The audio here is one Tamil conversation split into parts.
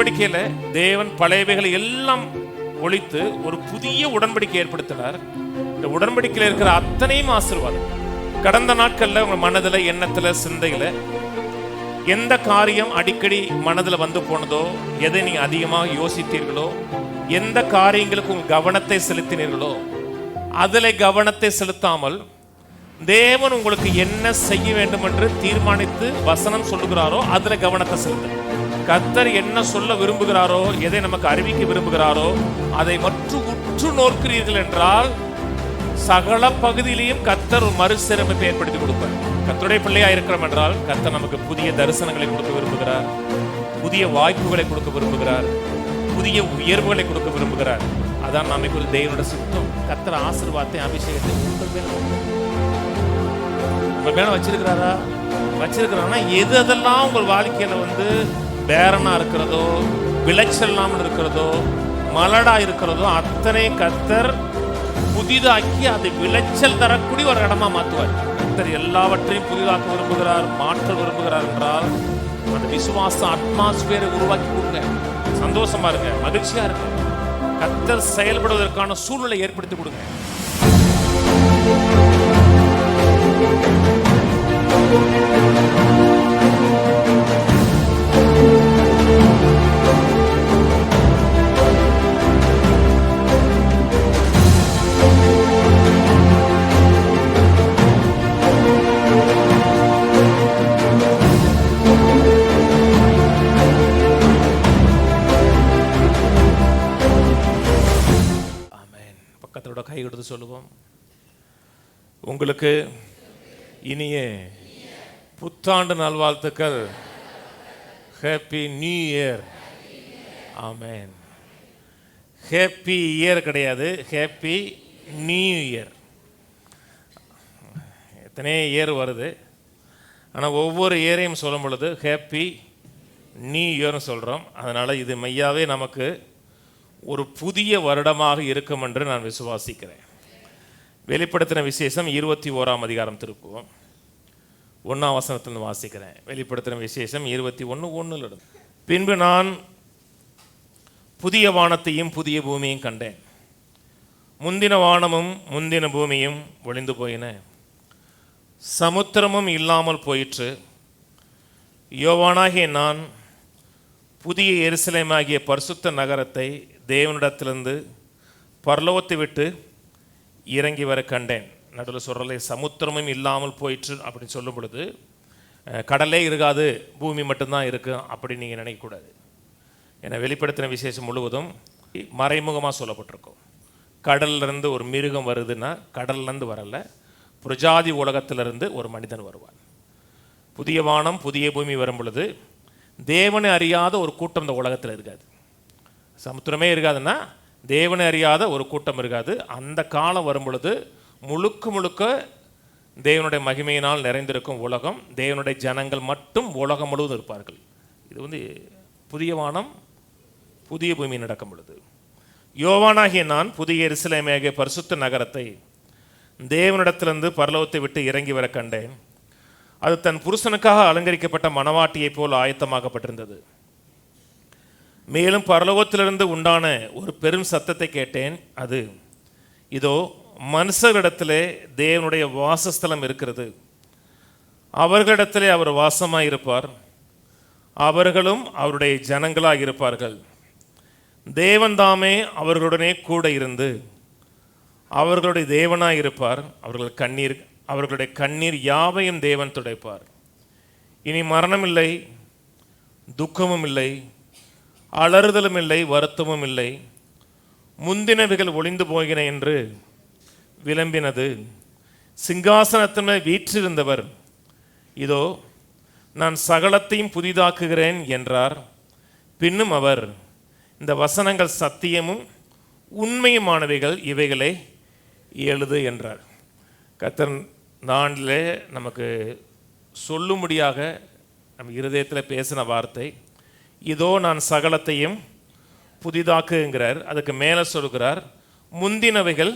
உடன்படிக்கையில தேவன் பழையவைகளை எல்லாம் ஒழித்து ஒரு புதிய உடன்படிக்கை ஏற்படுத்தினார். இந்த உடன்படிக்கையில் இருக்கிற அத்தனையும் ஆசீர்வாதம். கடந்த நாட்கள்ல உங்க மனதுல, எண்ணத்துல, சிந்தையில எந்த காரியம் அடிக்கடி மனதில் வந்து போனதோ, எதை நீங்க அதிகமாக யோசித்தீர்களோ, எந்த காரியங்களுக்கு உங்க கவனத்தை செலுத்தினீர்களோ, அதில் கவனத்தை செலுத்தாமல் தேவன் உங்களுக்கு என்ன செய்ய வேண்டும் என்று தீர்மானித்து வசனம் சொல்லுகிறாரோ அதில் கவனத்தை செலுத்து. கர்த்தர் என்ன சொல்ல விரும்புகிறாரோ, எதை நமக்கு அறிவிக்க விரும்புகிறாரோ அதை மட்டும் உற்று நோக்கிறீர்கள் என்றால் சகல பகுதியிலையும் கர்த்தர் ஒரு மறுசீரமைப்பை ஏற்படுத்தி கொடுப்பார். கர்த்தருடைய பிள்ளையா இருக்கிறோம் என்றால் கர்த்தர் நமக்கு புதிய தரிசனங்களை கொடுக்க விரும்புகிறார், புதிய வாய்ப்புகளை கொடுக்க விரும்புகிறார், புதிய உயர்வுகளை கொடுக்க விரும்புகிறார். அதான் நமக்கு ஒரு தேவனுடைய சித்தம். கர்த்தர் ஆசீர்வாதத்தை, அபிஷேகத்தை உங்கள் மேல வச்சிருக்கிறாரா? வச்சிருக்கிறாங்கன்னா எது அதெல்லாம் உங்கள் வாழ்க்கையில பேரனா இருக்கிறதோ, விளைச்சல் இல்லாமல் இருக்கிறதோ, மலடா இருக்கிறதோ அத்தனை கர்த்தர் புதிதாக்கி அதை விளைச்சல் தரக்கூடிய ஒரு இடமா மாற்றுவார். கர்த்தர் எல்லாவற்றையும் புதிதாக்க விரும்புகிறார், மாற்ற விரும்புகிறார் என்றால் அந்த விசுவாச அட்மாஸ்பியரை உருவாக்கி கொடுங்க. சந்தோஷமா இருங்க, மகிழ்ச்சியா இருங்க. கர்த்தர் செயல்படுவதற்கான சூழ்நிலை ஏற்படுத்தி கொடுங்க. பக்கத்தோட கை கொடுத்து சொல்லுவோம், உங்களுக்கு இனிய புத்தாண்டு நல்வாழ்த்துக்கள். Happy new year. Amen. Happy year கிடையாது, ஹேப்பி நியூ இயர். எத்தனை இயர் வருது, ஆனால் ஒவ்வொரு இயரையும் சொல்லும் பொழுது ஹேப்பி நியூ இயர்னு சொல்கிறோம். அதனால் இது மெய்யாவே நமக்கு ஒரு புதிய வருடமாக இருக்கும் என்று நான் விசுவாசிக்கிறேன். வெளிப்படுத்தின விசேஷம் 21ஆம் அதிகாரம் திருப்புவோம். 1ஆம் வசனத்தில் வாசிக்கிறேன். வெளிப்படுத்தின விசேஷம் 21:1. பின்பு நான் புதிய வானத்தையும் புதிய பூமியையும் கண்டேன். முந்தின வானமும் முந்தின பூமியும் ஒளிந்து போயின, சமுத்திரமும் இல்லாமல் போயிற்று. யோவானாகிய நான் புதிய எருசலேமாகிய பரிசுத்த நகரத்தை தேவனிடத்திலிருந்து பரலோகத்தை விட்டு இறங்கி வர கண்டேன். நடுவில் சொல்கிறல சமுத்திரமும் இல்லாமல் போயிற்று அப்படின்னு சொல்லும் பொழுது கடலே இருக்காது, பூமி மட்டும்தான் இருக்குது அப்படின்னு நீங்கள் நினைக்கக்கூடாது. ஏன்னா வெளிப்படுத்தின விசேஷம் முழுவதும் மறைமுகமாக சொல்லப்பட்டிருக்கும். கடல்லேருந்து ஒரு மிருகம் வருதுன்னா கடல்லேருந்து வரல, பிரஜாதி உலகத்திலிருந்து ஒரு மனிதன் வருவான். புதிய வானம் புதிய பூமி வரும் பொழுது தேவனை அறியாத ஒரு கூட்டம் இந்த உலகத்தில் இருக்காது. சமுத்திரமே இருக்காதுன்னா தேவனை அறியாத ஒரு கூட்டம் இருக்காது. அந்த காலம் வரும் பொழுது முழுக்க முழுக்க தேவனுடைய மகிமையினால் நிறைந்திருக்கும் உலகம், தேவனுடைய ஜனங்கள் மட்டும் உலகம் முழுவதும் இருப்பார்கள். இது புதிய வானம் புதிய பூமி நடக்கும் பொழுது. யோவானாகிய நான் புதிய எருசலேமாகிய பரிசுத்த நகரத்தை தேவனிடத்திலிருந்து பரலோகத்தை விட்டு இறங்கி வர கண்டேன். அது தன் புருஷனுக்காக அலங்கரிக்கப்பட்ட மணவாட்டியை போல் ஆயத்தமாக்கப்பட்டிருந்தது. மேலும் பரலோகத்திலிருந்து உண்டான ஒரு பெரும் சத்தத்தை கேட்டேன். அது, இதோ மனுஷரிடத்திலே தேவனுடைய வாசஸ்தலம் இருக்கிறது, அவர்களிடத்திலே அவர் வாசமாயிருப்பார், அவர்களும் அவருடைய ஜனங்களாக இருப்பார்கள். தேவன் தாமே அவர்களுடனே கூட இருந்து அவர்களுடைய தேவனாய் இருப்பார். அவர்களுடைய கண்ணீர் யாவையும் தேவன் துடைப்பார். இனி மரணம் இல்லை, துக்கமும் இல்லை, அலறுதலும் இல்லை, வருத்தமும் இல்லை. முந்தினவைகள் ஒளிந்து போகின என்று விளம்பினது. சிங்காசனத்தின் மேல் வீற்றிருந்தவர், இதோ நான் சகலத்தையும் புதிதாக்குகிறேன் என்றார். பின்னும் அவர், இந்த வசனங்கள் சத்தியமும் உண்மையுமானவைகள், இவைகளை எழுது என்றார். கர்த்தர் நாளிலே நமக்கு சொல்லும்படியாக நம் இருதயத்தில் பேசின வார்த்தை, இதோ நான் சகலத்தையும் புதிதாக்குங்கிறார். அதுக்கு மேலே சொல்கிறார், முந்தினவைகள்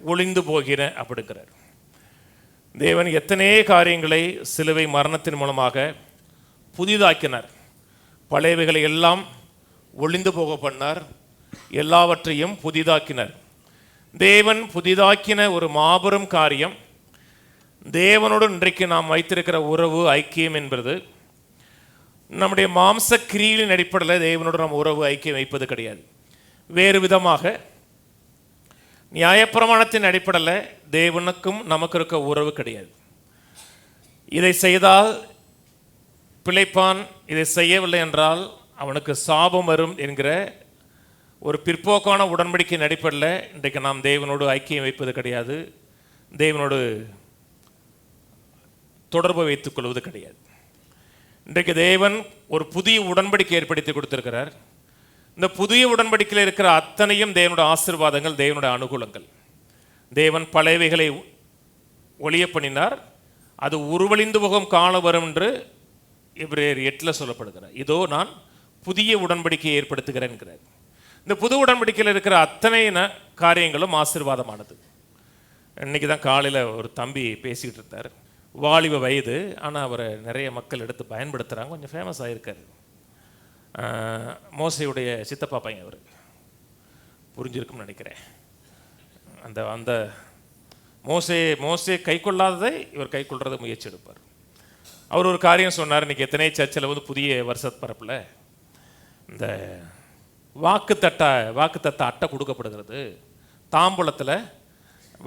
ஒளிந்து போகிற அப்படிங்கிறார். தேவன் எத்தனை காரியங்களை சிலுவை மரணத்தின் மூலமாக புதிதாக்கினார். பழையவைகளை எல்லாம் ஒளிந்து போக பண்ணார், எல்லாவற்றையும் புதிதாக்கினார். தேவன் புதிதாக்கின ஒரு மாபெரும் காரியம். தேவனோடு இன்றைக்கு நாம் வைத்திருக்கிற உறவு, ஐக்கியம் என்பது நம்முடைய மாம்ச கிரியின் அடிப்படையில் தேவனோடு நாம் உறவு, ஐக்கியம் வைப்பது கிடையாது. வேறு விதமாக நியாயப்பிரமாணத்தின் அடிப்படையில் தேவனுக்கும் நமக்கு இருக்க உறவு கிடையாது. இதை செய்தால் பிழைப்பான், இதை செய்யவில்லை என்றால் அவனுக்கு சாபம் வரும் என்கிற ஒரு பிற்போக்கான உடன்படிக்கையின் அடிப்படையில் இன்றைக்கு நாம் தேவனோடு ஐக்கியம் வைப்பது கிடையாது, தேவனோடு தொடர்பு வைத்துக் கொள்வது கிடையாது. இன்றைக்கு தேவன் ஒரு புதிய உடன்படிக்கை ஏற்படுத்தி கொடுத்திருக்கிறார். இந்த புதிய உடன்படிக்கையில் இருக்கிற அத்தனையும் தேவனுடைய ஆசீர்வாதங்கள், தேவனுடைய அனுகூலங்கள். தேவன் பழையவைகளை ஒளிய பண்ணினார், அது உருவழிந்து போகும் காலம் வரும் என்று எபிரேயர் 8 சொல்லப்படுகிறார். இதோ நான் புதிய உடன்படிக்கையை ஏற்படுத்துகிறேன் என்கிறார். இந்த புது உடன்படிக்கையில் இருக்கிற அத்தனை காரியங்களும் ஆசீர்வாதமானது. இன்னைக்கு தான் காலையில் ஒரு தம்பி பேசிக்கிட்டு இருந்தார். வாலிப வயது, ஆனால் அவரை நிறைய மக்கள் எடுத்து பயன்படுத்துகிறாங்க. கொஞ்சம் ஃபேமஸ் ஆகியிருக்காரு. மோசையுடைய சித்தப்பா பையன். அவர் புரிஞ்சிருக்கும்னு நினைக்கிறேன். அந்த அந்த மோசே கை கொள்ளாததை இவர் கை கொள்றதை முயற்சி எடுப்பார். அவர் ஒரு காரியம் சொன்னார். இன்றைக்கி எத்தனை சர்ச்சில் புதிய வருஷத்து பரப்பில் இந்த வாக்குத்தத்த அட்டை கொடுக்கப்படுகிறது. தாம்பூலத்தில்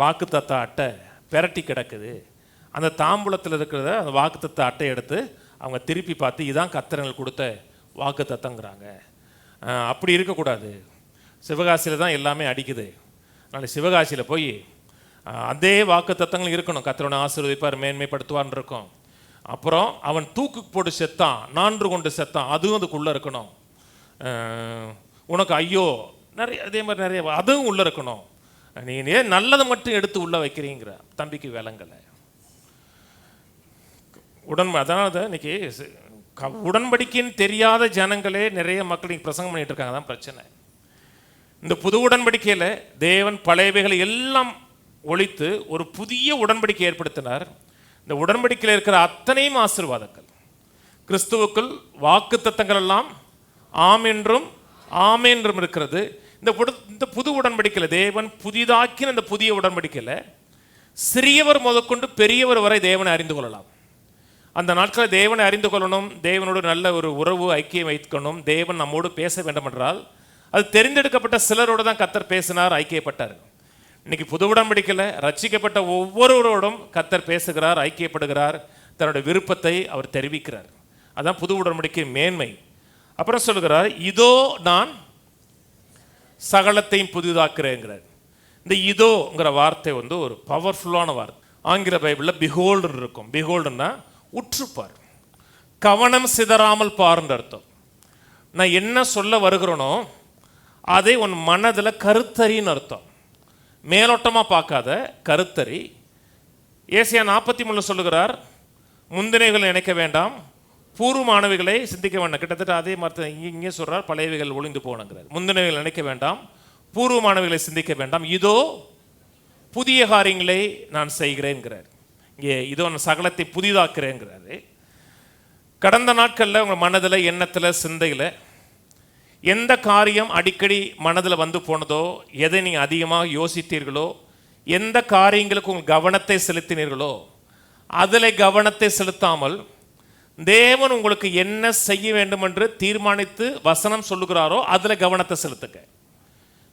வாக்குத்தத்த அட்டை பெரட்டி கிடக்குது. அந்த தாம்பூலத்தில் இருக்கிறத அந்த வாக்குத்தத்த அட்டை எடுத்து அவங்க திருப்பி பார்த்து இதான் கர்த்தர்கள் கொடுத்த வாக்குத்தத்தங்கிறாங்க. அப்படி இருக்கக்கூடாது. சிவகாசியில் தான் எல்லாமே அடிக்குது. அதனால் சிவகாசியில் போய் அதே வாக்குத்தத்தங்கள் இருக்கணும். கர்த்தரோட ஆசீர்வதிப்பார், மேன்மைப்படுத்துவார்னு இருக்கும். அப்புறம் அவன் தூக்கு போட்டு செத்தான், 4 கொண்டு செத்தான், அதுவும் அதுக்குள்ளே இருக்கணும். உனக்கு ஐயோ நிறைய அதே மாதிரி நிறைய அதுவும் உள்ளே இருக்கணும். நீ ஏன் நல்லதை மட்டும் எடுத்து உள்ளே வைக்கிறீங்கிற தம்பிக்கு விளங்கலை. அதனால தான் இன்னைக்கு உடன்படிக்கைன்னு தெரியாத ஜனங்களே நிறைய மக்கள் இங்கே பிரசங்கம் பண்ணிட்டு இருக்காங்க. தான் பிரச்சனை. இந்த புது உடன்படிக்கையில் தேவன் பழையவைகளை எல்லாம் ஒழித்து ஒரு புதிய உடன்படிக்கை ஏற்படுத்தினார். இந்த உடன்படிக்கையில் இருக்கிற அத்தனையும் ஆசீர்வாதங்கள். கிறிஸ்துவுக்குள் வாக்குத்தத்தங்கள் எல்லாம் ஆம் என்றும் ஆமென் என்றும் இருக்கிறது. இந்த புது உடன்படிக்கையில் தேவன் புதிதாக்கின இந்த புதிய உடன்படிக்கையில் சிறியவர் முதற்கொண்டு பெரியவர் வரை தேவனை அறிந்து கொள்ளலாம். அந்த நாட்களில் தேவனை அறிந்து கொள்ளணும், தேவனோடு நல்ல ஒரு உறவு, ஐக்கியம் வைக்கணும், தேவன் நம்மோடு பேச வேண்டும் என்றால் அது தெரிந்தெடுக்கப்பட்ட சிலரோடு தான் கர்த்தர் பேசினார், ஐக்கியப்பட்டார். இன்னைக்கு புது உடன்படிக்கையில் ரட்சிக்கப்பட்ட ஒவ்வொருவரோடும் கர்த்தர் பேசுகிறார், ஐக்கியப்படுகிறார், தன்னுடைய விருப்பத்தை அவர் தெரிவிக்கிறார். அதான் புது உடன்படிக்கை மேன்மை. அப்புறம் சொல்லுகிறார், இதோ நான் சகலத்தையும் புதிதாக்குறேங்கிறார். இந்த இதோங்கிற வார்த்தை ஒரு பவர்ஃபுல்லான வார்த்தை. ஆங்கில பைபிளில் பிஹோல்டுன்னு இருக்கும். பிஹோல்டுன்னா உற்றுப்பார், கவனம் சிதறாமல் பாருன்ற அர்த்தம். நான் என்ன சொல்ல வருகிறேனோ அதை உன் மனதில் கருத்தறின்னு அர்த்தம். மேலோட்டமாக பார்க்காத கருத்தறி. ஏசாயா 43 சொல்லுகிறார், முந்தினைகளை நினைக்க வேண்டாம், பூர்வமானவைகளை சிந்திக்க வேண்டாம். கிட்டத்தட்ட அதே மாதிரி இங்கே சொல்கிறார், பழையவைகள் ஒளிந்து போனங்கிறார். முந்தினைகள் நினைக்க வேண்டாம், பூர்வமானவைகளை சிந்திக்க வேண்டாம், இதோ புதிய காரியங்களை நான் செய்கிறேன்கிறார். இங்கே இதோ நான் சகலத்தை புதிதாக்குறேங்கிறாரு. கடந்த நாட்களில் உங்கள் மனதில், எண்ணத்தில், சிந்தையில் எந்த காரியம் அடிக்கடி மனதில் வந்து போனதோ, எதை நீங்கள் அதிகமாக யோசித்தீர்களோ, எந்த காரியங்களுக்கு உங்கள் கவனத்தை செலுத்தினீர்களோ அதில் கவனத்தை செலுத்தாமல் தேவன் உங்களுக்கு என்ன செய்ய வேண்டும் என்று தீர்மானித்து வசனம் சொல்லுகிறாரோ அதில் கவனத்தை செலுத்துங்க.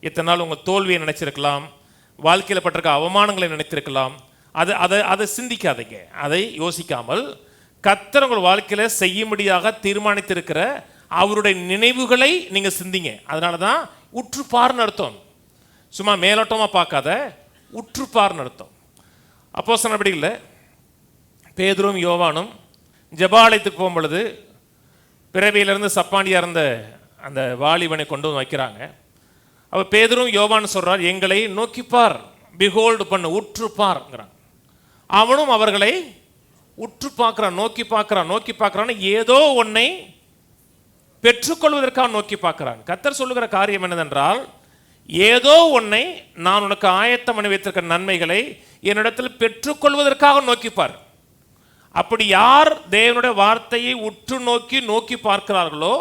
இத்தனை நாள் உங்கள் தோல்வியை நினைச்சிருக்கலாம், வாழ்க்கையில் பட்டிருக்க அவமானங்களை நினைத்திருக்கலாம். அதை சிந்திக்காதீங்க. அதை யோசிக்காமல் கர்த்தர் உங்கள் வாழ்க்கையில் செய்யும்படியாக தீர்மானித்திருக்கிற அவருடைய நினைவுகளை நீங்கள் சிந்திங்க. அதனால தான் உற்றுப்பார்னு அர்த்தம். சும்மா மேலோட்டமாக பார்க்காத, உற்றுப்பார்னு அர்த்தம். அப்போஸ்தலர் நடவடிக்கையில் பேதுரும் யோவானும் ஜெபாலயத்துக்கு போகும் பொழுது பிறவியிலிருந்து சப்பாண்டியாக இருந்த அந்த வாலிபனை கொண்டு வந்து வைக்கிறாங்க. அவர் பேதுரும் யோவான் சொல்கிறார், எங்களை நோக்கிப்பார், பிஹோல்டு பண்ணு, உற்றுப்பார்ங்கிறான். அவனும் அவர்களை உற்று பார்க்குறான், நோக்கி பார்க்குறான்னு ஏதோ ஒன்றை பெற்றுக்கொள்வதற்காக நோக்கி பார்க்குறான். கர்த்தர் சொல்லுகிற காரியம் என்னதென்றால், ஏதோ ஒன்றை நான் உனக்கு ஆயத்தம் பண்ணி வைத்திருக்கிற நன்மைகளை என்னிடத்தில் பெற்றுக்கொள்வதற்காக நோக்கிப்பார். அப்படி யார் தேவனுடைய வார்த்தையை உற்று நோக்கி பார்க்கிறார்களோ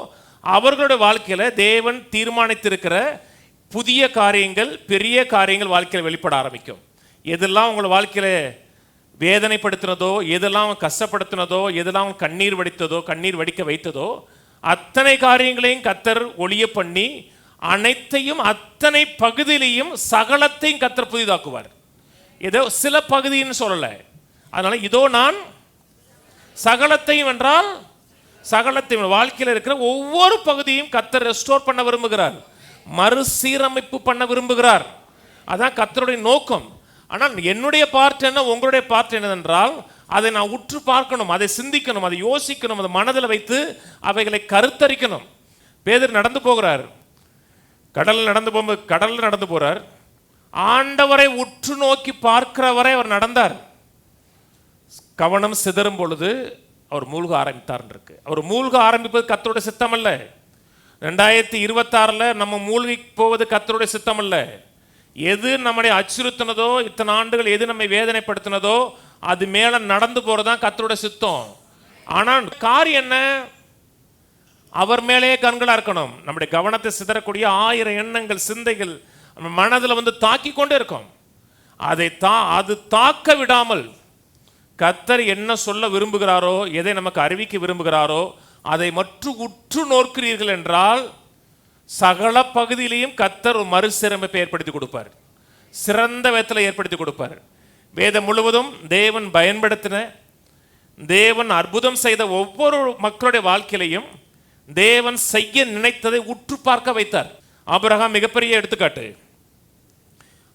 அவர்களுடைய வாழ்க்கையில தேவன் தீர்மானித்திருக்கிற புதிய காரியங்கள், பெரிய காரியங்கள் வாழ்க்கையில் வெளிப்பட ஆரம்பிக்கும். எதெல்லாம் உங்கள் வாழ்க்கையில வேதனைப்படுத்தினதோ, எதெல்லாம் கஷ்டப்படுத்தினதோ, எதெல்லாம் கண்ணீர் வடித்ததோ, கண்ணீர் வடிக்க வைத்ததோ, அத்தனை காரியங்களையும் கர்த்தர் ஒளிய பண்ணி அனைத்தையும், அத்தனை பகுதியிலையும் சகலத்தையும் கர்த்தர் புதிதாக்குவார். ஏதோ சில பகுதின்னு சொல்லலை. அதனால இதோ நான் சகலத்தையும் என்றால் சகலத்தையும், வாழ்க்கையில் இருக்கிற ஒவ்வொரு பகுதியும் கர்த்தர் ரெஸ்டோர் பண்ண விரும்புகிறார், மறுசீரமைப்பு பண்ண விரும்புகிறார். அதான் கர்த்தருடைய நோக்கம். ஆனால் என்னுடைய பார்ட் என்ன, உங்களுடைய பார்ட் என்னவென்றால் அதை நான் உற்று பார்க்கணும், அதை சிந்திக்கணும், அதை யோசிக்கணும், அதை மனதில் வைத்து அவைகளை கருத்தரிக்கணும். பேதுரு நடந்து போகிறார், கடலில் நடந்து போறார். ஆண்டவரை உற்று நோக்கி பார்க்கிறவரை அவர் நடந்தார். கவனம் சிதறும் பொழுது அவர் மூழ்க ஆரம்பித்தார் இருக்கு. அவர் மூழ்க ஆரம்பிப்பது கர்த்தருடைய சித்தம் அல்ல. 2026 நம்ம மூழ்கி போவது கர்த்தருடைய சித்தம் அல்ல. எது நம்மை அச்சுறுத்தினதோ, இத்தனை ஆண்டுகள் எது நம்மை வேதனைப்படுத்தினதோ, அது மேல நடந்து போறதுதான் கர்த்தருடைய சித்தம். ஆனால் காரியம் என்ன, அவர் மேலேயே கண்களா இருக்கணும். நம்முடைய கவனத்தை சிதறக்கூடிய 1000 எண்ணங்கள், சிந்தைகள் நம்ம மனதில் வந்து தாக்கி கொண்டே இருக்கும். அது தாக்க விடாமல் கர்த்தர் என்ன சொல்ல விரும்புகிறாரோ, எதை நமக்கு அறிவிக்க விரும்புகிறாரோ அதை மட்டும் உற்று நோக்கிறீர்கள் என்றால் சகல பகுதியிலையும் கர்த்தர் ஒரு மறுசீரமைப்பை ஏற்படுத்தி கொடுப்பார், சிறந்த விதத்தில் ஏற்படுத்தி கொடுப்பார். வேதம் முழுவதும் தேவன் பயன்படுத்தின, தேவன் அற்புதம் செய்த ஒவ்வொரு மக்களுடைய வாழ்க்கையிலையும் தேவன் செய்ய நினைத்ததை உற்று பார்க்க வைத்தார். ஆபிரகாம் மிகப்பெரிய எடுத்துக்காட்டு.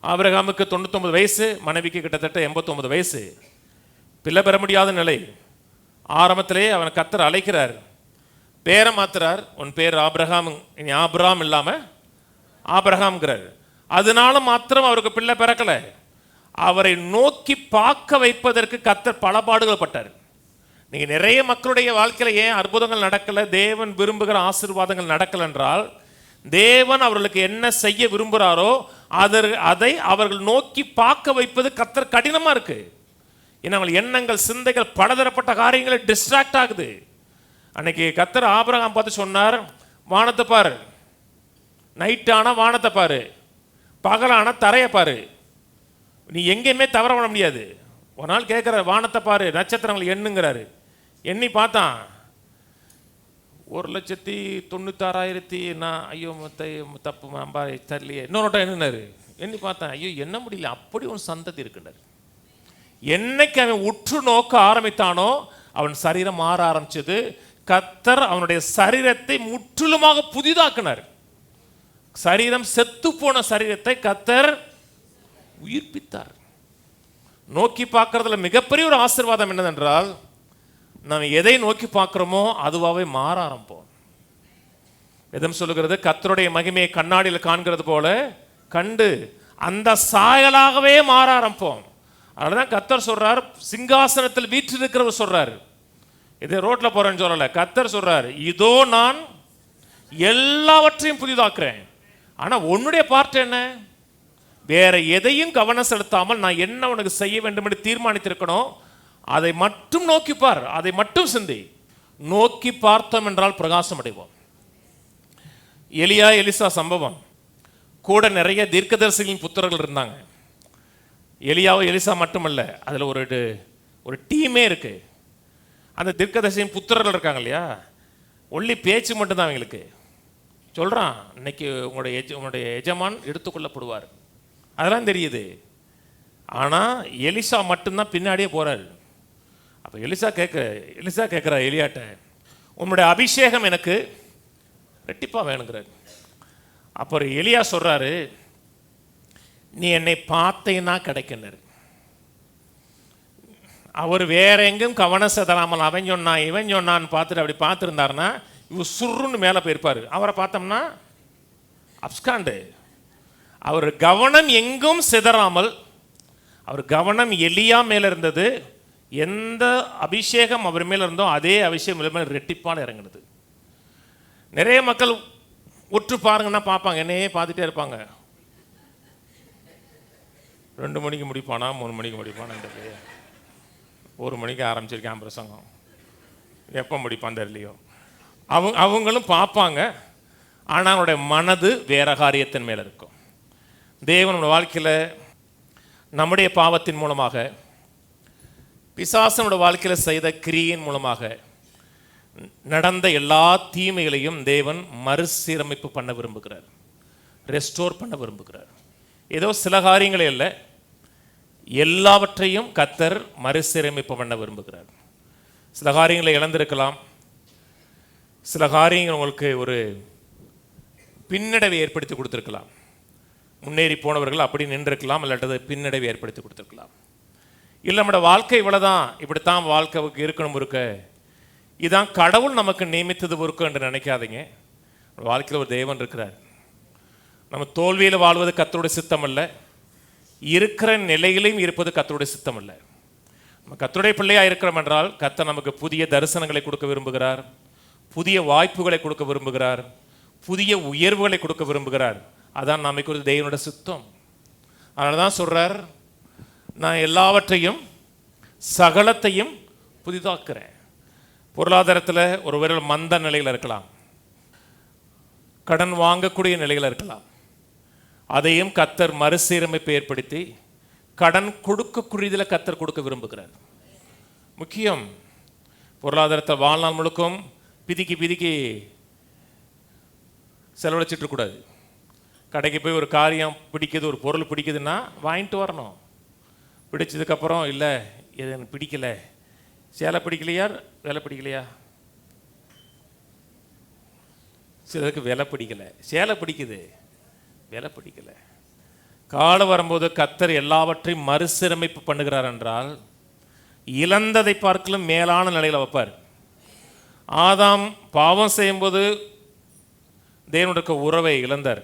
ஆபிரகாமுக்கு 99 வயசு, மனைவிக்கு கிட்டத்தட்ட 89 வயசு, பிள்ளை பெற முடியாத நிலை. ஆரம்பத்திலே அவனை கர்த்தர் அழைக்கிறார், பேரை மாத்துறார். உன் பேர் ஆபிரகாம், இனி ஆபிரகாம் இல்லாம ஆபிரகாம்ங்கிறார். அதனால மாத்திரம் அவருக்கு பிள்ளை பிறக்கல, அவரை நோக்கி பார்க்க வைப்பதற்கு கர்த்தர் பல பாடுகள் பட்டார். நீங்க நிறைய மக்களுடைய வாழ்க்கையில ஏன் அற்புதங்கள் நடக்கல, தேவன் விரும்புகிற ஆசீர்வாதங்கள் நடக்கல என்றால், தேவன் அவர்களுக்கு என்ன செய்ய விரும்புகிறாரோ அதை அவர்கள் நோக்கி பார்க்க வைப்பது கர்த்தர் கடினமா இருக்கு. ஏன்னா எண்ணங்கள், சிந்தைகள், பலதரப்பட்ட காரியங்களை டிஸ்ட்ராக்ட் ஆகுது. அன்னைக்கு கர்த்தர் ஆபிரகாம் பார்த்து சொன்னார், வானத்தை பாரு, நைட் ஆனா வானத்தை பாரு, பகலான தரையை பாரு, நீ எங்கேயுமே தவற பண்ண முடியாது. ஒரு நாள் கேட்குற, வானத்தை பாரு, நட்சத்திரங்கள் எண்ணுங்கிறாரு. எண்ணி பார்த்தான், 1,96,000. நான் ஐயோ தப்பு நம்ப தெரியலையே. இன்னொரு எண்ணினாரு. எண்ணி பார்த்தேன், ஐயோ என்ன முடியல, அப்படி ஒரு சந்ததி இருக்குன்னாரு. என்னைக்கு அவன் உற்று நோக்க ஆரம்பித்தானோ அவன் சரீரம் மாற ஆரம்பிச்சது. கர்த்தர் அவனுடைய சரீரத்தை முற்றிலுமாக புதிதாக்கினார். சரீரம் செத்து போன சரீரத்தை கர்த்தர் உயிர்ப்பித்தார். நோக்கி பார்க்கறதுல மிகப்பெரிய ஒரு ஆசீர்வாதம் என்னதென்றால், நாம் எதை நோக்கி பார்க்கிறோமோ அதுவாகவே மாற ஆரம்பிப்போம். எதுவும் சொல்லுகிறது, கர்த்தருடைய மகிமையை கண்ணாடியில் காண்கிறது போல கண்டு அந்த சாயலாகவே மாற ஆரம்பிப்போம். அதனாலதான் கர்த்தர் சொல்றார், சிங்காசனத்தில் வீற்றிருக்கிறவர் சொல்றாரு, இதே ரோட்ல போறேன்னு சொல்லல, கர்த்தர் சொல்றாரு, இதோ நான் எல்லாவற்றையும் புதிதாக்குறேன். ஆனா உன்னுடைய பார்ட் என்ன, வேற எதையும் கவனம் செலுத்தாமல் நான் என்ன உனக்கு செய்ய வேண்டும் என்று தீர்மானித்திருக்கணும், அதை மட்டும் நோக்கிப்பார், அதை மட்டும் சிந்தி. நோக்கி பார்த்தோம் என்றால் பிரகாசம் அடைவோம். எலியா எலிசா சம்பவம் கூட நிறைய தீர்க்கதரிசிகளின் புத்திரர்கள் இருந்தாங்க. எலியாவோ எலிசா மட்டுமல்ல, அதில் ஒரு டீமே இருக்கு. அந்த தீர்க்கதரிசியின் புத்திரர்கள் இருக்காங்க இல்லையா, ஒன்லி பேச்சு மட்டும்தான் அவங்களுக்கு சொல்றான், இன்னைக்கு உங்களுடைய எஜமான் எடுத்துக்கொள்ளப்படுவார், அதெல்லாம் தெரியுது. ஆனால் எலிசா மட்டும்தான் பின்னாடியே போறாரு. அப்போ எலிசா கேட்குறா எலியாட்ட, உன்னுடைய அபிஷேகம் எனக்கு ரெட்டிப்பா வேணுங்கிறார். அப்புறம் எலியா சொல்றாரு, நீ என்னை பார்த்தேன்னா கிடைக்கின்றார். அவர் வேற எங்கும் கவனம் செதறாமல் அவன் சொன்னான் இவன் சொன்னான்னு பார்த்துட்டு அப்படி பார்த்துருந்தாருன்னா இவர் சுருன்னு மேலே போயிருப்பார். அவரை பார்த்தோம்னா அப்ஸ்காண்டு. அவர் கவனம் எங்கும் சிதறாமல், அவர் கவனம் எலியா மேலே இருந்தது. எந்த அபிஷேகம் அவர் மேலே இருந்தோ அதே அபிஷேகம் மேலே ரெட்டிப்பால் இறங்குனது. நிறைய மக்கள் உற்று பாருங்கன்னா பார்ப்பாங்க, என்னையே பார்த்துட்டே இருப்பாங்க. 2 மணிக்கு முடிப்பானா, 3 மணிக்கு முடிப்பானா, 1 மணிக்கு ஆரம்பிச்சிருக்கேன் பிரசங்கம், எப்போ முடிப்பான் தெரியலையோ. அவங்களும் பார்ப்பாங்க, ஆனால் அவனுடைய மனது வேற காரியத்தின் மேலே இருக்கும். தேவனோட வாழ்க்கையில் நம்முடைய பாவத்தின் மூலமாக, பிசாசனோட வாழ்க்கையில் செய்த கிரியின் மூலமாக நடந்த எல்லா தீமைகளையும் தேவன் மறுசீரமைப்பு பண்ண விரும்புகிறார், ரெஸ்டோர் பண்ண விரும்புகிறார். ஏதோ சில காரியங்களே இல்லை, எல்லாவற்றையும் கர்த்தர் மறுசீரமைப்பு பண்ண விரும்புகிறார். சில காரியங்களை இழந்திருக்கலாம், சில காரியங்கள் உங்களுக்கு ஒரு பின்னடைவை ஏற்படுத்தி கொடுத்துருக்கலாம். முன்னேறி போனவர்கள் அப்படி நின்றுருக்கலாம், இல்லாட்டது பின்னடைவை ஏற்படுத்தி கொடுத்துருக்கலாம். இல்லை நம்மளோட வாழ்க்கை இவ்வளோதான், இப்படித்தான் வாழ்க்கைக்கு இருக்கணும் இருக்க, இதான் கடவுள் நமக்கு நியமித்தது இருக்கும் என்று நினைக்காதீங்க. வாழ்க்கையில் ஒரு தேவன் இருக்கிறார். நம்ம தோல்வியில் வாழ்வது கர்த்தருடைய சித்தம் அல்ல, இருக்கிற நிலையிலையும் இருப்பது கர்த்தருடைய சித்தம் அல்ல. நம்ம கர்த்தருடைய பிள்ளையாக இருக்கிறோம் என்றால் கர்த்தர் நமக்கு புதிய தரிசனங்களை கொடுக்க விரும்புகிறார், புதிய வாய்ப்புகளை கொடுக்க விரும்புகிறார், புதிய உயர்வுகளை கொடுக்க விரும்புகிறார். அதான் நமக்கு ஒரு தேவனுடைய சித்தம். அதனால தான் சொல்றார், நான் எல்லாவற்றையும் சகலத்தையும் புதிதாக்குறேன். பொருளாதாரத்தில் ஒரு விரல் மந்த நிலையில் இருக்கலாம், கடன் வாங்கக்கூடிய நிலையில் இருக்கலாம். அதையும் கர்த்தர் மறுசீரமைப்பை ஏற்படுத்தி கடன் கொடுக்கக்கூடியதில் கர்த்தர் கொடுக்க விரும்புகிறார். முக்கியம், பொருளாதாரத்தை வாழ்நாள் முழுக்கும் பிதிக்கி செலவழிச்சிட்டு இருக்கக்கூடாது. கடைக்கு போய் ஒரு காரியம் பிடிக்குது, ஒரு பொருள் பிடிக்குதுன்னா வாங்கிட்டு வரணும். பிடிச்சதுக்கப்புறம் இல்லை இது எனக்கு பிடிக்கலை, சேலை பிடிக்கலையா, விலை பிடிக்கலையா, சிலருக்கு விலை பிடிக்கலை, சேலை பிடிக்குது, விலை பிடிக்கலை. காலம் வரும்போது கர்த்தர் எல்லாவற்றையும் மறுசீரமைப்பு பண்ணுகிறார் என்றால் இழந்ததை பார்க்கலும் மேலான நிலையில் வைப்பார். ஆதாம் பாவம் செய்யும்போது தேவனுடைய உறவை இழந்தார்.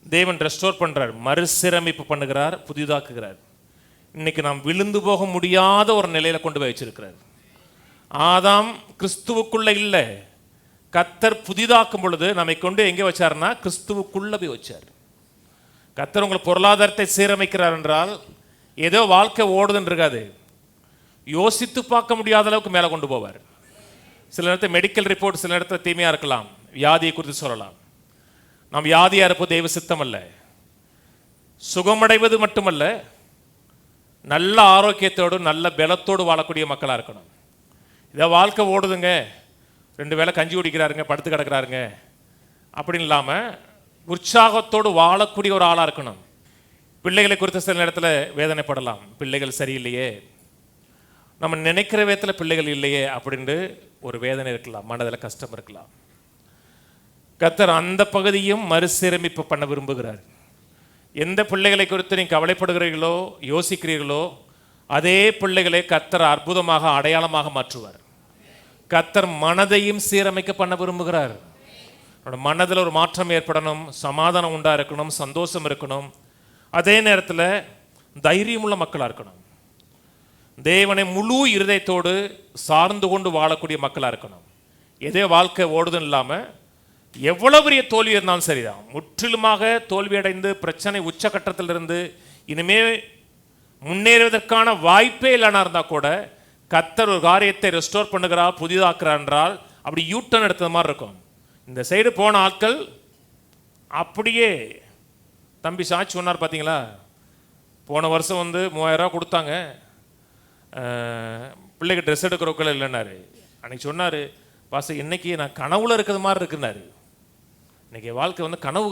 தேவன் ரெஸ்டோர் பண்ணுறார், மறுசீரமைப்பு பண்ணுகிறார், புதிதாக்குகிறார். இன்னைக்கு நாம் விழுந்து போக முடியாத ஒரு நிலையில் கொண்டு போய் வச்சிருக்கிறார். ஆதாம் கிறிஸ்துவுக்குள்ள இல்லை, கர்த்தர் புதிதாக்கும் பொழுது நம்மை கொண்டு எங்கே வச்சார்னா கிறிஸ்துவுக்குள்ள போய் வச்சார். கர்த்தர் உங்களை பொருளாதாரத்தை சீரமைக்கிறார் என்றால் ஏதோ வாழ்க்கை ஓடுதுன்னு இருக்காது, யோசித்து பார்க்க முடியாத அளவுக்கு மேலே கொண்டு போவார். சில நேரத்தில் மெடிக்கல் ரிப்போர்ட் சில நேரத்தில் தீமையாக இருக்கலாம், வியாதியை குறித்து சொல்லலாம். நாம் வியாதியாக இருப்பது தெய்வ சித்தம் அல்ல. சுகமடைவது மட்டுமல்ல, நல்ல ஆரோக்கியத்தோடு நல்ல பலத்தோடு வாழக்கூடிய மக்களாக இருக்கணும். இதை வாழ்க்கை ஓடுதுங்க, 2 வேளை கஞ்சி குடிக்கிறாருங்க, படுத்து கிடக்கிறாருங்க அப்படின்னு இல்லாமல் உற்சாகத்தோடு வாழக்கூடிய ஒரு ஆளாக இருக்கணும். பிள்ளைகளை குறித்த சில நேரத்தில் வேதனைப்படலாம், பிள்ளைகள் சரியில்லையே, நம்ம நினைக்கிற விதத்தில் பிள்ளைகள் இல்லையே அப்படின்ட்டு ஒரு வேதனை இருக்கலாம், மனதில் கஷ்டம் இருக்கலாம். கர்த்தர் அந்த பகுதியும் மறுசீரமைப்பு பண்ண விரும்புகிறார். எந்த பிள்ளைகளை குறித்து நீங்கள் கவலைப்படுகிறீர்களோ யோசிக்கிறீர்களோ அதே பிள்ளைகளை கர்த்தர் அற்புதமாக அடையாளமாக மாற்றுவார். கர்த்தர் மனதையும் சீரமைக்க பண்ண விரும்புகிறார். மனதில் ஒரு மாற்றம் ஏற்படணும், சமாதானம் உண்டா இருக்கணும், சந்தோஷம் இருக்கணும், அதே நேரத்தில் தைரியமுள்ள மக்களாக இருக்கணும், தேவனை முழு இருதயத்தோடு சார்ந்து கொண்டு வாழக்கூடிய மக்களாக இருக்கணும். எதே வாழ்க்கை ஓடுதுன்னு இல்லாமல் எவ்வளவு பெரிய தோல்வி இருந்தாலும் சரிதான், முற்றிலுமாக தோல்வியடைந்து பிரச்சனை உச்சகட்டத்திலிருந்து இனிமே முன்னேறுவதற்கான வாய்ப்பே இல்லைனா இருந்தால் கூட கர்த்தர் ஒரு காரியத்தை ரெஸ்டோர் பண்ணுகிறார், புதிதாக்குறார் என்றால் அப்படி யூட்டர்ன் எடுத்தது மாதிரி இருக்கும். இந்த சைடு போன ஆட்கள் அப்படியே தம்பி சாட்சி சொன்னார் பார்த்தீங்களா, போன வருஷம் 3000 ரூபா கொடுத்தாங்க, பிள்ளைக்கு ட்ரெஸ் எடுக்கிறவக்கள் இல்லைன்னாரு. அன்னைக்கு சொன்னார், பாச இன்னைக்கு நான் கனவுல இருக்கிறது மாதிரி இருக்குன்னாரு. இன்னைக்கு வாழ்க்கை கனவு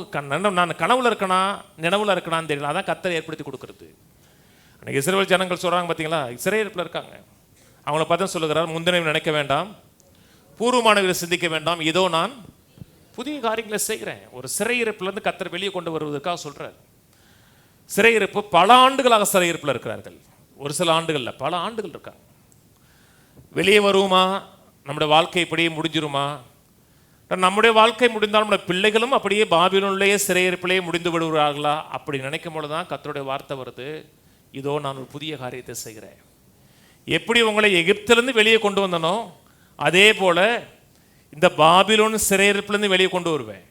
நான் கனவுல இருக்கனா நினைவுல இருக்கணான்னு தெரியல, அதான் கர்த்தர் ஏற்படுத்தி கொடுக்கறது. அன்னைக்கு இஸ்ரவேல் ஜனங்கள் சொல்கிறாங்க பார்த்தீங்களா, சிறையிருப்பில் இருக்காங்க, அவங்கள பார்த்து சொல்லுகிறார், முந்தினவை நினைக்க வேண்டாம், பூர்வமானவர்களை சிந்திக்க வேண்டாம், இதோ நான் புதிய காரியங்களை செய்கிறேன். ஒரு சிறையிருப்பிலிருந்து கர்த்தர் வெளியே கொண்டு வருவதற்காக சொல்கிறார். சிறையிருப்பு பல ஆண்டுகளாக சிறையிருப்பில் இருக்கிறார்கள், ஒரு சில ஆண்டுகளில் பல ஆண்டுகள் இருக்காங்க. வெளியே வருவோமா, நம்முடைய வாழ்க்கை இப்படியே முடிஞ்சிருமா? நம்முடைய வாழ்க்கை முடிந்தாலும் நம்முடைய பிள்ளைகளும் அப்படியே பாபிலோனிலேயே சிறையிருப்பிலேயே முடிந்து விடுவார்களா? அப்படி நினைக்கும் பொழுது தான் கர்த்தருடைய வார்த்தை வருது, இதோ நான் ஒரு புதிய காரியத்தை செய்கிறேன். எப்படி உங்களை எகிப்திலிருந்து வெளியே கொண்டு வந்தனோ அதே போல இந்த பாபிலோன் சிறையிருப்பிலிருந்து வெளியே கொண்டு வருவேன்.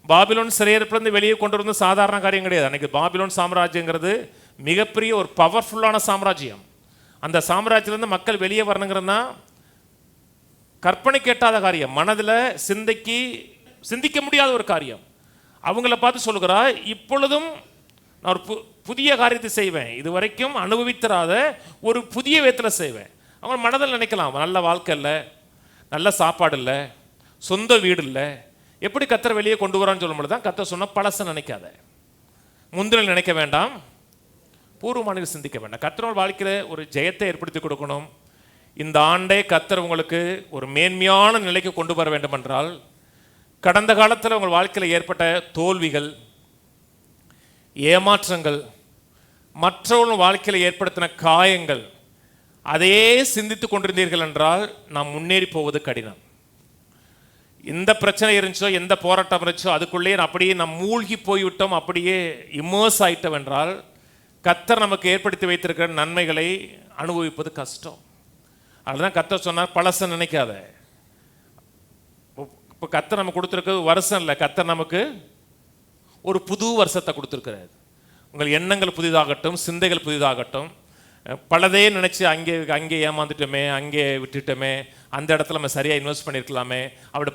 பாபிலோன் சிறையிருப்பிலிருந்து வெளியே கொண்டு வந்து சாதாரண காரியம் கிடையாது. அன்னைக்கு பாபிலோன் சாம்ராஜ்யங்கிறது மிகப்பெரிய ஒரு பவர்ஃபுல்லான சாம்ராஜ்யம். அந்த சாம்ராஜ்யத்திலிருந்து மக்கள் வெளியே வரணுங்கிறதுனா கற்பனை கேட்டாத காரியம், மனதில் சிந்திக்க முடியாத ஒரு காரியம். அவங்கள பார்த்து சொல்லுகிறார், இப்பொழுதும் நான் ஒரு புதிய காரியத்தை செய்வேன், இது வரைக்கும் அனுபவித்தராத ஒரு புதிய விதத்தில் செய்வேன். அவங்க மனதில் நினைக்கலாம், நல்ல வாழ்க்கை இல்லை, நல்ல சாப்பாடு இல்லை, சொந்த வீடு இல்லை, எப்படி கர்த்தர் வெளியே கொண்டு வரான்னு சொல்லும் பொழுது தான் கர்த்தர் சொன்ன பழச நினைக்காத, முந்தின நினைக்க வேண்டாம், பூர்வமானது சிந்திக்க வேண்டாம். கர்த்தரோட வாழ்க்கையில் ஒரு ஜெயத்தை ஏற்படுத்தி கொடுக்கணும். இந்த ஆண்டே கர்த்தர் உங்களுக்கு ஒரு மேன்மையான நிலைக்கு கொண்டு வர வேண்டும் என்றால், கடந்த காலத்தில் உங்கள் வாழ்க்கையில் ஏற்பட்ட தோல்விகள், ஏமாற்றங்கள், மற்றவர்கள் வாழ்க்கையில் ஏற்படுத்தின காயங்கள், அதையே சிந்தித்து கொண்டிருந்தீர்கள் என்றால் நாம் முன்னேறி போவது கடினம். எந்த பிரச்சனை இருந்துச்சோ, எந்த போராட்டம் இருந்துச்சோ, அதுக்குள்ளேயே அப்படியே நாம் மூழ்கி போய்விட்டோம், அப்படியே இம்மர்ஸ் ஆயிட்டோம் என்றால் கர்த்தர் நமக்கு ஏற்படுத்தி வைத்திருக்கிற நன்மைகளை அனுபவிப்பது கஷ்டம். அதுதான் கர்த்தர் சொன்னார், பழச நினைக்காத. இப்போ கர்த்தர் நமக்கு கொடுத்துருக்கிறது வருஷம் இல்லை, கர்த்தர் நமக்கு ஒரு புது வருஷத்தை கொடுத்துருக்கிறார். உங்கள் எண்ணங்கள் புதிதாகட்டும், சிந்தைகள் புதிதாகட்டும். பலதே நினச்சி அங்கே ஏமாந்துட்டோமே, அங்கே விட்டுட்டோமே, அந்த இடத்துல நம்ம சரியாக இன்வெஸ்ட் பண்ணியிருக்கலாமே, அப்படி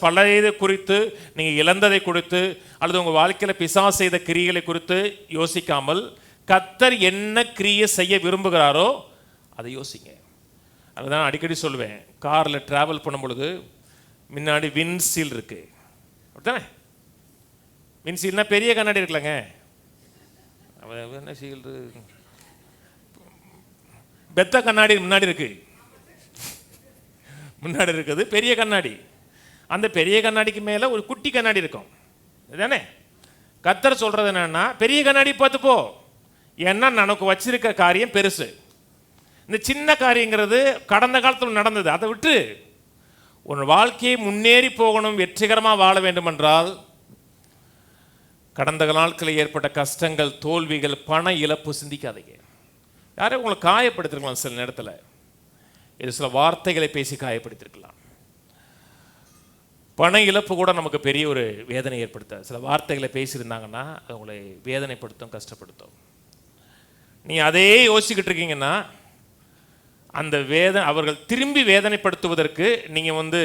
பழையதை குறித்து, நீங்கள் இழந்ததை குறித்து, அல்லது உங்கள் வாழ்க்கையில் பிசாசு செய்த கிரியைகளை குறித்து யோசிக்காமல் கர்த்தர் என்ன கிரியை செய்ய விரும்புகிறாரோ அதை யோசிங்க. அதுதான் அடிக்கடி சொல்லுவேன், காரில் ட்ராவல் பண்ணும் பொழுது முன்னாடி விண்ட்சீல் இருக்கு, அப்படித்தானே? விண்ட்சீல்னா பெரிய கண்ணாடி இருக்கலங்க, என்ன சீல், பெத்த கண்ணாடி முன்னாடி இருக்கு, முன்னாடி இருக்குது பெரிய கண்ணாடி. அந்த பெரிய கண்ணாடிக்கு மேலே ஒரு குட்டி கண்ணாடி இருக்கும், இதுதானே? கர்த்தர் சொல்றது என்னன்னா, பெரிய கண்ணாடி பார்த்து போ, ஏன்னா நமக்கு வச்சிருக்க காரியம் பெருசு. இந்த சின்ன காரியங்கிறது கடந்த காலத்தில் நடந்தது, அதை விட்டு உன் வாழ்க்கையை முன்னேறி போகணும், வெற்றிகரமாக வாழ வேண்டும் என்றால் கடந்த நாட்களில் ஏற்பட்ட கஷ்டங்கள், தோல்விகள், பண இழப்பு சிந்திக்காதீங்க. யாரும் உங்களை காயப்படுத்திருக்கலாம், சில நேரத்தில் இது சில வார்த்தைகளை பேசி காயப்படுத்திருக்கலாம். பண இழப்பு கூட நமக்கு பெரிய ஒரு வேதனை ஏற்படுத்த, சில வார்த்தைகளை பேசியிருந்தாங்கன்னா அது உங்களை வேதனைப்படுத்தும், கஷ்டப்படுத்தும். நீ அதே யோசிச்சுக்கிட்டு இருக்கீங்கன்னா அந்த அவர்கள் திரும்பி வேதனைப்படுத்துவதற்கு நீங்கள்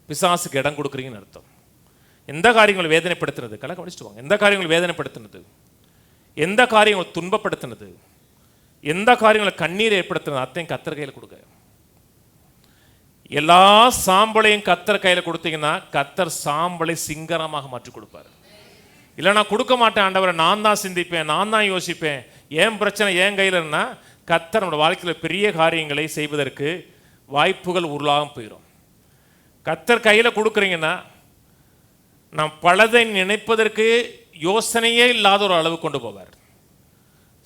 பிசாசுக்கு இடம் கொடுக்குறீங்கன்னு அர்த்தம். எந்த காரியங்களை வேதனைப்படுத்தினது கலை கவனிச்சுட்டு வாங்க. எந்த காரியங்களை வேதனைப்படுத்தினது, எந்த காரியங்களை துன்பப்படுத்தினது, எந்த காரியங்களை கண்ணீர் ஏற்படுத்தினது, அத்தையும் கர்த்தர் கையில் கொடுங்க. எல்லா சாம்பலையும் கர்த்தர் கையில் கொடுத்தீங்கன்னா கர்த்தர் சாம்பலை சிங்கரமாக மாற்றி கொடுப்பார். இல்லை நான் கொடுக்க மாட்டேன் ஆண்டவரை, நான் தான் சிந்திப்பேன், நான் தான் யோசிப்பேன், ஏன் பிரச்சனை ஏன் கையில்னா கர்த்தர் நம்மளோட வாழ்க்கையில் பெரிய காரியங்களை செய்வதற்கு வாய்ப்புகள் உருளாக போயிடும். கர்த்தர் கையில் கொடுக்குறீங்கன்னா நாம் பலதை நினைப்பதற்கு யோசனையே இல்லாத ஒரு அளவு கொண்டு போவார்.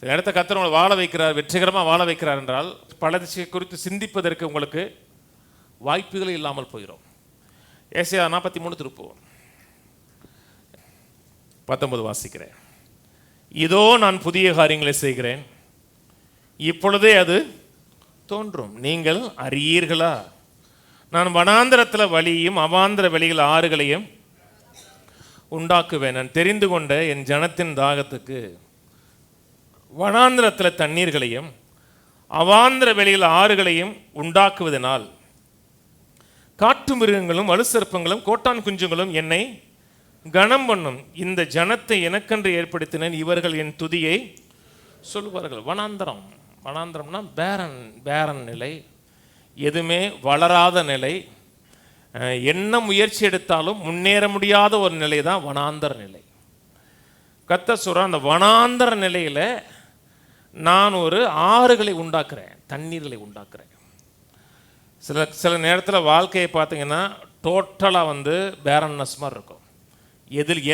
சில இடத்த கர்த்தர் உங்களை வாழ வைக்கிறார், வெற்றிகரமாக வாழ வைக்கிறார் என்றால் பலதை குறித்து சிந்திப்பதற்கு உங்களுக்கு வாய்ப்புகள் இல்லாமல் போயிடும். ஏசாயா 43 திருப்புவோம், 19 வாசிக்கிறேன். இதோ நான் புதிய காரியங்களை செய்கிறேன், இப்பொழுதே அது தோன்றும், நீங்கள் அறியீர்களா? நான் வனாந்திரத்தில் வழியும் அவாந்திர வெளிகள் ஆறுகளையும் உண்டாக்குவேன். நான் தெரிந்து கொண்ட என் ஜனத்தின் தாகத்துக்கு வனாந்திரத்தில் தண்ணீர்களையும் அவாந்திர வெளியில் ஆறுகளையும் உண்டாக்குவதனால் காட்டு மிருகங்களும் வலுசற்பங்களும் கோட்டான் குஞ்சுகளும் என்னை கனம் பண்ணும். இந்த ஜனத்தை எனக்கென்று ஏற்படுத்தினேன், இவர்கள் என் துதியை சொல்லுவார்கள். வனாந்திரம், வனாந்திரம்னா பேரன் நிலை, எதுவுமே வளராத நிலை, என்ன முயற்சி எடுத்தாலும் முன்னேற முடியாத ஒரு நிலை தான் வனாந்தர நிலை. கர்த்தர் சொல்றார், அந்த வனாந்தர நிலையில் நான் ஒரு ஆறுகளை உண்டாக்குறேன், தண்ணீர்களை உண்டாக்குறேன். சில நேரத்தில் வாழ்க்கையை பார்த்தீங்கன்னா டோட்டலாக பேரன்னஸ் மாதிரி இருக்கும்.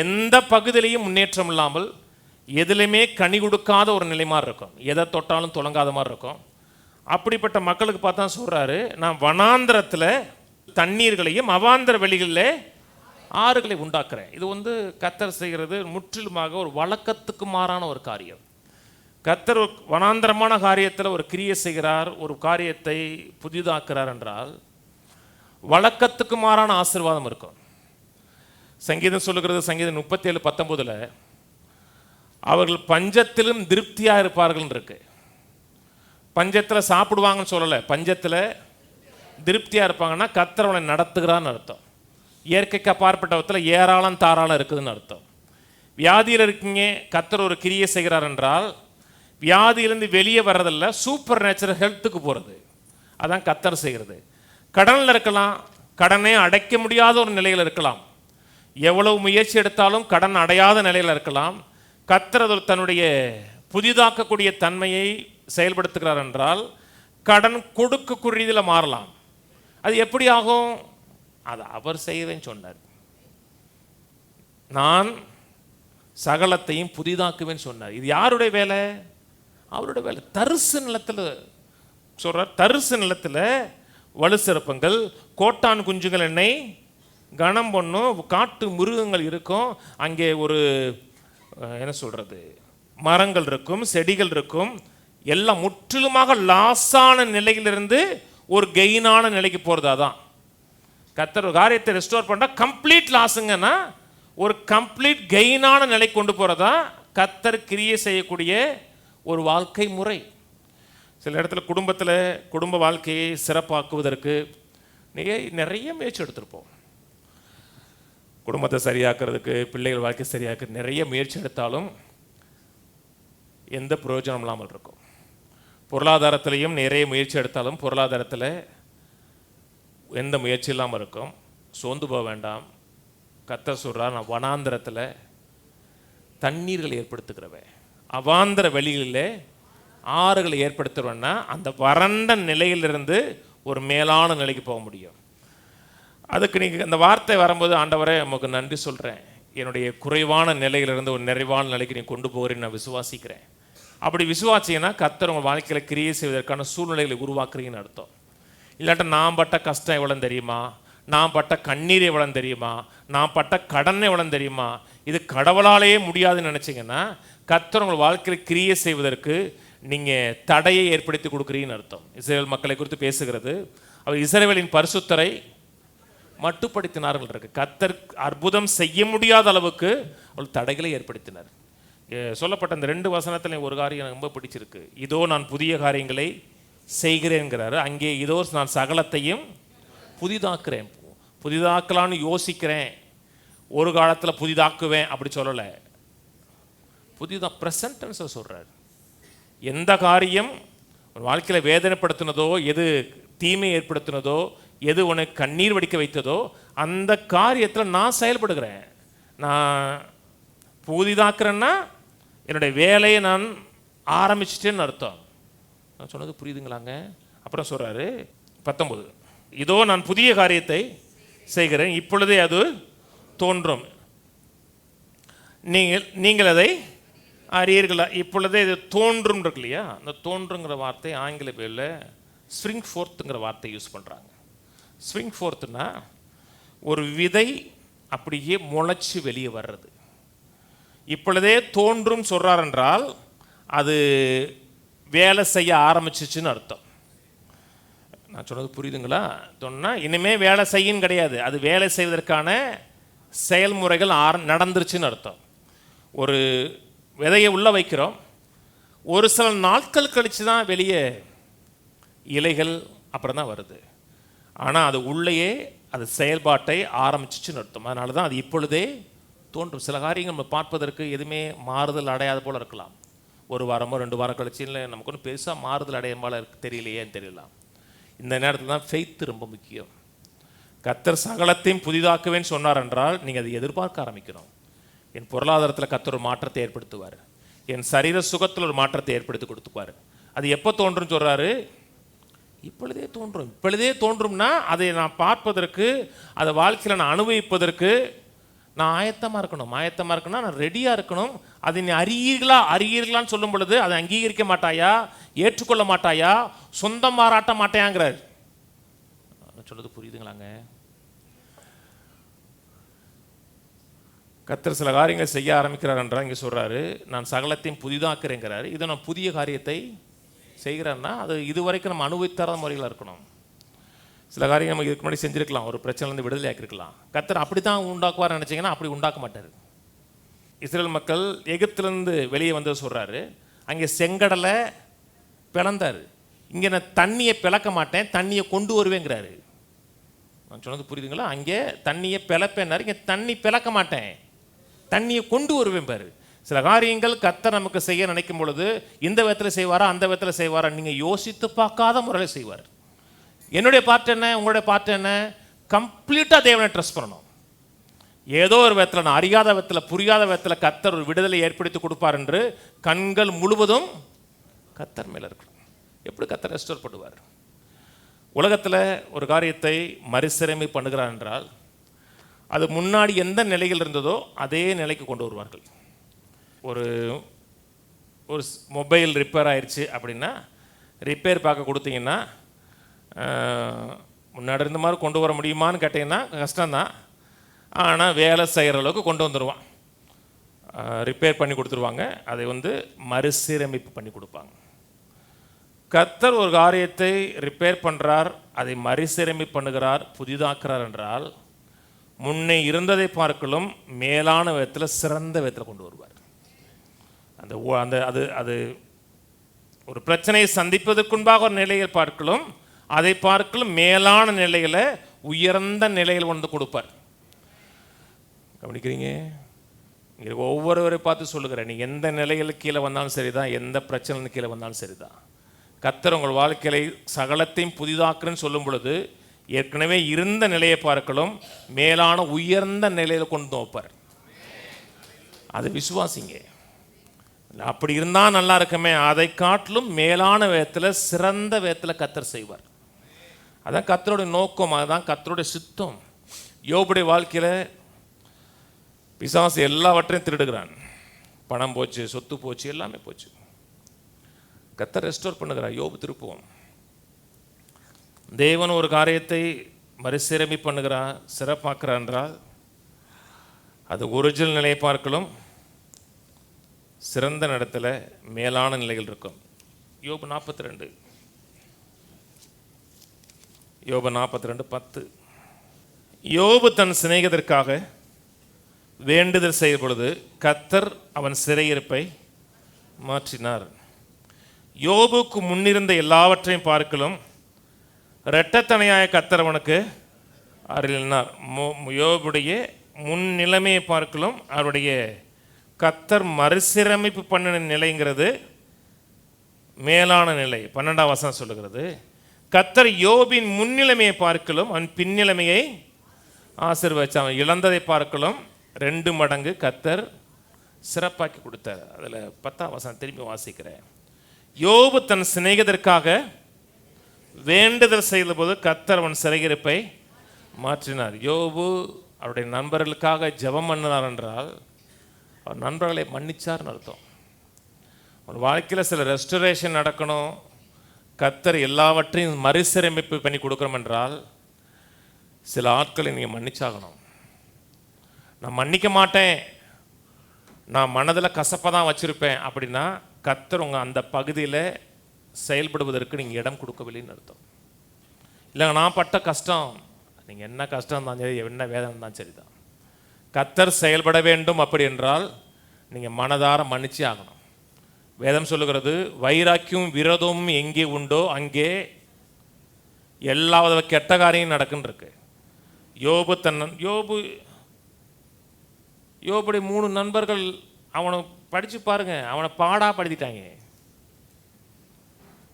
எந்த பகுதியிலையும் முன்னேற்றம் இல்லாமல், எதுலையுமே கனி கொடுக்காத ஒரு நிலை மாதிரி இருக்கும், எதை தொட்டாலும் தொடங்காத மாதிரி இருக்கும். அப்படிப்பட்ட மக்களுக்கு பார்த்தா சொல்கிறாரு, நான் வனாந்திரத்தில் தண்ணீர்களையும் அவாந்திர வெளிகளில் ஆறுகளை உண்டாக்குறேன். இது கர்த்தர் செய்கிறது முற்றிலுமாக ஒரு வழக்கத்துக்கு மாறான ஒரு காரியம். கர்த்தர் வனாந்திரமான காரியத்தில் ஒரு கிரியை செய்கிறார், ஒரு காரியத்தை புதிதாக்குறார் என்றால் வழக்கத்துக்கு மாறான ஆசீர்வாதம் இருக்கும். சங்கீதம் சொல்லுகிறது, சங்கீதம் 37:19 அவர்கள் பஞ்சத்திலும் திருப்தியாக இருப்பார்கள் இருக்கு. பஞ்சத்தில் சாப்பிடுவாங்கன்னு சொல்லலை, பஞ்சத்தில் திருப்தியாக இருப்பாங்கன்னா கர்த்தர் அவனை நடத்துகிறான்னு அர்த்தம். இயற்கைக்கு அப்பாற்பட்ட விதத்தில் ஏராளம் தாராளம் இருக்குதுன்னு அர்த்தம். வியாதியில் இருக்கீங்க, கர்த்தர் ஒரு கிரியை செய்கிறார் என்றால் வியாதியிலேருந்து வெளியே வர்றதில்ல, சூப்பர் நேச்சுரல் ஹெல்த்துக்கு போகிறது. அதான் கர்த்தர் செய்கிறது. கடனில் இருக்கலாம், கடனை அடைக்க முடியாத ஒரு நிலையில் இருக்கலாம், எவ்வளவு முயற்சி எடுத்தாலும் கடன் அடையாத நிலையில் இருக்கலாம். கர்த்தர் தன்னுடைய புதிதாக்கக்கூடிய தன்மையை செயல்படுத்துகிறார் என்றால் கடன் கொடுக்கக்கூடியதில் மாறலாம். அது எப்படி ஆகும்? அது அவர் செய்வேன்னு சொன்னார். நான் சகலத்தையும் புதிதாக்குவேன்னு சொன்னார். இது யாருடைய வேலை? அவருடைய வேலை. தரிசு நிலத்தில் சொல்றார், தரிசு நிலத்தில் வலு சிறப்பங்கள், கோட்டான் குஞ்சுகள் என்னை கனம் பண்ணும், காட்டு மிருகங்கள் இருக்கும், அங்கே ஒரு என்ன சொல்றது மரங்கள் இருக்கும், செடிகள் இருக்கும், எல்லாம் முற்றிலுமாக லாஸான நிலையிலிருந்து ஒரு கெயினான நிலைக்கு போகிறது. அதான் கர்த்தர் ஒரு காரியத்தை ரெஸ்டோர் பண்ணா கம்ப்ளீட் லாஸுங்கன்னா ஒரு கம்ப்ளீட் கெயினான நிலை கொண்டு போகிறதா கர்த்தர் கிரியை செய்யக்கூடிய ஒரு வாழ்க்கை முறை. சில இடத்துல குடும்பத்தில் குடும்ப வாழ்க்கையை சிறப்பாக்குவதற்கு நிறைய முயற்சி எடுத்திருப்போம். குடும்பத்தை சரியாக்குறதுக்கு, பிள்ளைகள் வாழ்க்கை சரியாக்க நிறைய முயற்சி எடுத்தாலும் எந்த பிரயோஜனம் இல்லாமல் இருக்கும். பொருளாதாரத்திலையும் நிறைய முயற்சி எடுத்தாலும் பொருளாதாரத்தில் எந்த முயற்சி இல்லாமல் இருக்கும். சோர்ந்து போக வேண்டாம். கர்த்தர் சொல்றார், நான் வனாந்திரத்தில் தண்ணீர்கள் ஏற்படுத்துகிறவன், அவாந்திர வெளிகளிலே ஆறுகளை ஏற்படுத்துவேன்னா அந்த வறண்ட நிலையிலிருந்து ஒரு மேலான நிலைக்கு போக முடியும். அதுக்கு நீங்கள் அந்த வார்த்தை வரும்போது, ஆண்டவரே நமக்கு நன்றி சொல்கிறேன், என்னுடைய குறைவான நிலையிலிருந்து ஒரு நிறைவான நிலைக்கு நீ கொண்டு போகிறேன்னு நான் விசுவாசிக்கிறேன். அப்படி விசுவாசிங்கன்னா கர்த்தர் உங்கள் வாழ்க்கையில் கிரியை செய்வதற்கான சூழ்நிலைகளை உருவாக்குறீங்கன்னு அர்த்தம். இல்லாட்ட நான் பட்ட கஷ்டம் எவ்வளோ தெரியுமா, நான் பட்ட கண்ணீர் எவ்வளோ தெரியுமா, நான் பட்ட கடன் எவ்வளோ தெரியுமா, இது கடவுளாலேயே முடியாதுன்னு நினச்சிங்கன்னா கர்த்தர் உங்கள் வாழ்க்கையில் கிரியை செய்வதற்கு நீங்கள் தடையை ஏற்படுத்தி கொடுக்குறீங்கன்னு அர்த்தம். இஸ்ரவேல் மக்களை குறித்து பேசுகிறது. அவர் இஸ்ரவேலின் பரிசுத்தரை மட்டுப்படுத்தினார்கள் இருக்கு. கர்த்தர் அற்புதம் செய்ய முடியாத அளவுக்கு அவள் தடைகளை ஏற்படுத்தினார். சொல்லப்பட்ட அந்த 2 வசனத்தில் ஒரு காரியம் எனக்கு ரொம்ப பிடிச்சிருக்கு. இதோ நான் புதிய காரியங்களை செய்கிறேங்கிறாரு. அங்கே இதோ நான் சகலத்தையும் புதிதாக்குறேன். புதிதாக்கலான்னு யோசிக்கிறேன், ஒரு காலத்தில் புதிதாக்குவேன் அப்படி சொல்லலை. புதிதாக ப்ரெசன்ட் டென்ஸை சொல்கிறார். எந்த காரியம் ஒரு வாழ்க்கையில் வேதனைப்படுத்தினதோ, எது தீமை ஏற்படுத்தினதோ, எது உனக்கு கண்ணீர் வடிக்க வைத்ததோ அந்த காரியத்தில் நான் செயல்படுகிறேன். நான் புதிதாக்குறேன்னா என்னுடைய வேலையை நான் ஆரம்பிச்சிட்டேன்னு அர்த்தம். நான் சொன்னது புரியுதுங்களாங்க? அப்புறம் சொல்கிறாரு 19, இதோ நான் புதிய காரியத்தை செய்கிறேன், இப்பொழுதே அது தோன்றும், நீங்கள் அதை அறியீர்களா? இப்பொழுதே இது தோன்றும் இருக்கு இல்லையா, அந்த தோன்றுங்கிற வார்த்தை ஆங்கில பேரில் ஸ்ப்ரிங் ஃபோர்த்துங்கிற வார்த்தை யூஸ் பண்ணுறாங்க. ஸ்ப்ரிங் ஃபோர்த்துனா ஒரு விதை அப்படியே முளைச்சி வெளியே வர்றது. இப்பொழுதே தோன்றும் சொல்கிறார் என்றால் அது வேலை செய்ய ஆரம்பிச்சிச்சுன்னு அர்த்தம். நான் சொன்னது புரியுதுங்களா? சொன்னால் இனிமேல் வேலை செய்யும் கிடையாது, அது வேலை செய்வதற்கான செயல்முறைகள் நடந்துருச்சுன்னு அர்த்தம். ஒரு விதையை உள்ளே வைக்கிறோம், ஒரு சில நாட்கள் கழித்து தான் வெளியே இலைகள் அப்புறம் தான் வருது. ஆனால் அது உள்ளேயே அது செயல்பாட்டை ஆரம்பிச்சிச்சுன்னு அர்த்தம். அதனால தான் அது இப்பொழுதே தோன்றும். சில காரியங்கள் நம்ம பார்ப்பதற்கு எதுவுமே மாறுதல் அடையாத போல் இருக்கலாம். ஒரு வாரமோ 2 வாரம் கழிச்சு இல்லை நமக்கு ஒன்றும் பெருசாக மாறுதல் அடையும் போல தெரியலையேன்னு தெரியலாம். இந்த நேரத்தில் தான் ஃபெய்த் ரொம்ப முக்கியம். கர்த்தர் சகலத்தையும் புதிதாக்குவேன்னு சொன்னார் என்றால் நீங்கள் அதை எதிர்பார்க்க ஆரம்பிக்கணும். என் பொருளாதாரத்தில் கர்த்தர் ஒரு மாற்றத்தை ஏற்படுத்துவார், என் சரீர சுகத்தில் ஒரு மாற்றத்தை ஏற்படுத்தி கொடுத்துக்குவார். அது எப்போ தோன்றும் சொல்கிறாரு? இப்பொழுதே தோன்றும். இப்பொழுதே தோன்றும்னா அதை நான் பார்ப்பதற்கு, அதை வாழ்க்கையில் நான் அனுபவிப்பதற்கு நான் ஆயத்தமாக இருக்கணும். ஆயத்தமாக இருக்கணும்னா நான் ரெடியாக இருக்கணும். அதை நீ அறியீர்களான்னு சொல்லும் பொழுது அதை அங்கீகரிக்க மாட்டாயா, ஏற்றுக்கொள்ள மாட்டாயா, சொந்தம் மாறாட்ட மாட்டாயாங்கிறார். சொல்றது புரியுதுங்களாங்க? கர்த்தர் சில காரியங்களை செய்ய ஆரம்பிக்கிறார் என்றால் இங்கே சொல்கிறாரு, நான் சகலத்தையும் புதிதாக்குறேங்கிறாரு. இதை நான் புதிய காரியத்தை செய்கிறேன்னா அது இதுவரைக்கும் நம்ம அனுபவித்தாத முறையில் இருக்கணும். சில காரியம் நம்ம இதுக்கு முன்னாடி செஞ்சுருக்கலாம், ஒரு பிரச்சனைலேருந்து விடுதலை ஆக்கிருக்கலாம். கர்த்தர் அப்படி தான் உண்டாக்குவார் நினச்சிங்கன்னா அப்படி உண்டாக்க மாட்டார். இஸ்ரேல் மக்கள் எகிப்திலேருந்து வெளியே வந்து சொல்கிறாரு, அங்கே செங்கடலை பிளந்தார். இங்கே நான் தண்ணியை பிளக்க மாட்டேன், தண்ணியை கொண்டு வருவேங்கிறாரு. நான் சொன்னது புரியுதுங்களா? அங்கே தண்ணியை பிளப்பேன்னாரு, இங்கே தண்ணி பிளக்க மாட்டேன், தண்ணியை கொண்டு வருவேன் பாரு. சில காரியங்கள் கர்த்தர் நமக்கு செய்ய நினைக்கும் பொழுது இந்த விதத்தில் செய்வாரா அந்த விதத்தில் செய்வாரா நீங்கள் யோசித்து பார்க்காத முறையில் செய்வார். என்னுடைய பார்ட் என்ன, உங்களுடைய பார்ட் என்ன? கம்ப்ளீட்டாக தேவனை ட்ரஸ்ட் பண்ணணும். ஏதோ ஒரு விதத்தில், நான் அறியாத விதத்தில், புரியாத விதத்தில் கர்த்தர் ஒரு விடுதலை ஏற்படுத்தி கொடுப்பார் என்று கண்கள் முழுவதும் கர்த்தர் மேலே இருக்கணும். எப்படி கர்த்தர் ரெஸ்டோர் பண்ணுவார்? உலகத்தில் ஒரு காரியத்தை மறுசீரமை பண்ணுகிறார் என்றால் அது முன்னாடி எந்த நிலையில் இருந்ததோ அதே நிலைக்கு கொண்டு வருவார்கள். ஒரு ஒரு மொபைல் ரிப்பேர் ஆயிடுச்சு அப்படின்னா ரிப்பேர் பார்க்க கொடுத்தீங்கன்னா முன்னாடி இருந்த மாதிரி கொண்டு வர முடியுமான்னு கேட்டிங்கன்னா கஷ்டம்தான். ஆனால் வேலை செய்கிற அளவுக்கு கொண்டு வந்துடுவான், ரிப்பேர் பண்ணி கொடுத்துருவாங்க. அதை மறுசீரமைப்பு பண்ணி கொடுப்பாங்க. கர்த்தர் ஒரு காரியத்தை ரிப்பேர் பண்ணுறார், அதை மறுசீரமைப்பு பண்ணுகிறார், புதிதாக்குறார் என்றால் முன்னே இருந்ததை பார்க்கலும் மேலான விதத்தில், சிறந்த விதத்தில் கொண்டு வருவார். அந்த அந்த அது அது ஒரு பிரச்சனையை சந்திப்பதற்குன்பாக ஒரு நிலையை பார்க்கலும் அதை பார்க்கலும் மேலான நிலையில், உயர்ந்த நிலையில் கொடுப்பார். கவனிக்கிறீங்க? இங்கே ஒவ்வொருவரை பார்த்து சொல்லுகிறேன், நீங்கள் எந்த நிலையில் கீழே வந்தாலும் சரிதான், எந்த பிரச்சனை கீழே வந்தாலும் சரிதான், கர்த்தர் உங்கள் வாழ்க்கையை சகலத்தையும் புதிதாக்குன்னு சொல்லும் பொழுது ஏற்கனவே இருந்த நிலையை பார்க்கலும் மேலான உயர்ந்த நிலையில் கொண்டு வைப்பார். அது விசுவாசிங்க. அப்படி இருந்தால் நல்லா இருக்குமே, அதை காட்டிலும் மேலான விதத்தில், சிறந்த விதத்தில் கர்த்தர் செய்வார். அதான் கர்த்தருடைய நோக்கம், அதுதான் கர்த்தருடைய சித்தம். யோபுடைய வாழ்க்கையில் பிசாசு எல்லாவற்றையும் திருடுகிறான். பணம் போச்சு, சொத்து போச்சு, எல்லாமே போச்சு. கர்த்தர் ரெஸ்டோர் பண்ணுகிறார். யோபு திருப்புவோம். தேவன் ஒரு காரியத்தை மறுசீரமை பண்ணுகிறார், சிறப்பாக்குறார் என்றால் அது ஒரிஜினல் நிலையை பார்க்கலும் சிறந்த இடத்துல மேலான நிலைகள் இருக்கும். யோபு 42, யோபு 42:10. யோபு தன் சிநேகிதற்காக வேண்டுதல் செய்யும் பொழுது கர்த்தர் அவன் சிறையிருப்பை மாற்றினார். யோபுக்கு முன்னிருந்த எல்லாவற்றையும் பார்க்கலும் இரட்டத்தனையாய கர்த்தர் அவனுக்கு அருளினார். யோபுடைய முன் நிலைமையை பார்க்கலும் அவருடைய கர்த்தர் மறுசீரமைப்பு பண்ணின நிலைங்கிறது மேலான நிலை. 12ஆம் வசனம் சொல்லுகிறது, கர்த்தர் யோபின் முன்னிலைமையை பார்க்கலும் அவன் பின்னிலைமையை ஆசீர்வதிச்சார். அவன் இழந்ததை பார்க்கலும் 2 மடங்கு கர்த்தர் சிறப்பாக்கி கொடுத்தார். அதில் 10ஆம் வசனம் திரும்பி வாசிக்கிறேன். யோபு தன் சிநேகிதற்காக வேண்டுதல் செய்த போது கர்த்தர் அவன் சிறையிருப்பை மாற்றினார். யோபு அவருடைய நண்பர்களுக்காக ஜெபம் பண்ணினார் என்றால் அவர் நண்பர்களை மன்னிச்சார்னு அர்த்தம். அவன் வாழ்க்கையில் சில ரெஸ்டரேஷன் நடக்கணும், கர்த்தர் எல்லாவற்றையும் மறுசீரமைப்பு பண்ணி கொடுக்கணும் என்றால் சில ஆட்களை நீங்கள் மன்னிச்சாகணும். நான் மன்னிக்க மாட்டேன், நான் மனதில் கசப்பாக தான் வச்சுருப்பேன் அப்படின்னா கர்த்தர் உங்கள் அந்த பகுதியில் செயல்படுவதற்கு நீங்கள் இடம் கொடுக்கவில்லைன்னு அர்த்தம். இல்லைங்க நான் பட்ட கஷ்டம், நீங்கள் என்ன கஷ்டம் தான் சரி, என்ன வேதனை தான் சரிதான், கர்த்தர் செயல்பட வேண்டும் அப்படி என்றால் நீங்கள் மனதார மன்னிச்சு ஆகணும். வேதம் சொல்லுகிறது, வைராக்கியம் விரோதமும் எங்கே உண்டோ அங்கே எல்லா வித கெட்ட காரியம் நடக்குன்னு இருக்கு. யோபுடைய 3 நண்பர்கள் அவனை படித்து பாருங்க, அவனை பாடா படுத்திட்டாங்க.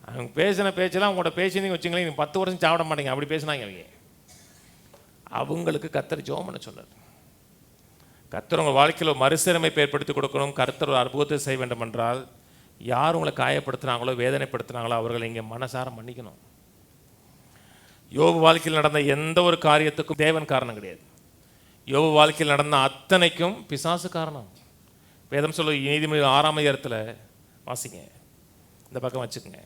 அவங்க பேசின பேச்செல்லாம் அவங்களோட பேசினீங்க வச்சுங்களேன், நீங்கள் 10 வருஷம் சாப்பிட மாட்டீங்க, அப்படி பேசினாங்க அவங்க. அவங்களுக்கு கர்த்தர் ஜெபம் பண்ண சொன்னார். கர்த்தர் உங்கள் வாழ்க்கையில் மறுசீரமைப்பை ஏற்படுத்தி கொடுக்கணும், கர்த்தர் ஒரு அற்புதத்தை செய்ய வேண்டும் என்றால் யார் உங்களை காயப்படுத்தினாங்களோ வேதனைப்படுத்தினாங்களோ அவர்களை இங்கே மனசார மன்னிக்கணும். யோபு வாழ்க்கையில் நடந்த எந்த ஒரு காரியத்துக்கும் தேவன் காரணம் கிடையாது. யோபு வாழ்க்கையில் நடந்த அத்தனைக்கும் பிசாசு காரணம். வேதம் சொல்ல நீதிமொழிகள் 6ஆம் அதிகாரத்தில் வாசிங்க, இந்த பக்கம் வச்சுக்கோங்க.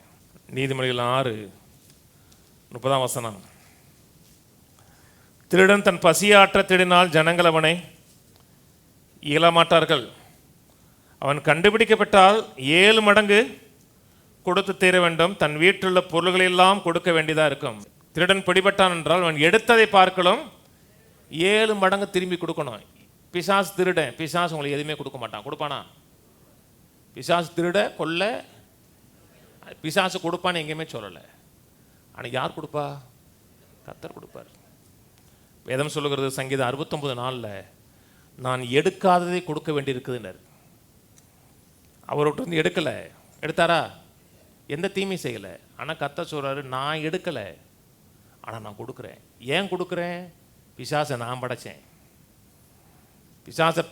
நீதிமொழிகள் 6:30 வசனம். திருடன் தன் பசியாற்ற திருடினால் ஜனங்கள் அவனை இயலமாட்டார்கள். அவன் கண்டுபிடிக்கப்பட்டால் 7 மடங்கு கொடுத்து தீர வேண்டும். தன் வீட்டிலுள்ள பொருள்களெல்லாம் கொடுக்க வேண்டியதாக இருக்கும். திருடன் பிடிபட்டான் என்றால் அவன் எடுத்ததை பார்க்கலும் 7 மடங்கு திரும்பி கொடுக்கணும். பிசாசு திருடன், பிசாசு உங்களுக்கு எதுவுமே கொடுக்க மாட்டான். கொடுப்பானா? பிசாசு திருட கொல்ல பிசாசு கொடுப்பான்னு எங்கேயுமே சொல்லலை. ஆனால் யார் கொடுப்பா? கர்த்தர் கொடுப்பார். வேதம் சொல்லுகிறது சங்கீதம் 69:4, நான் எடுக்காததை கொடுக்க வேண்டியிருக்குதுன்னர். அவர்கிட்ட வந்து எடுக்கலை, எடுத்தாரா? எந்த தீமை செய்யலை. ஆனால் கர்த்தர் சொல்கிறாரு, நான் எடுக்கலை, ஆனால் நான் கொடுக்குறேன். ஏன் கொடுக்குறேன்? பிசாசை நான் படைத்தேன்.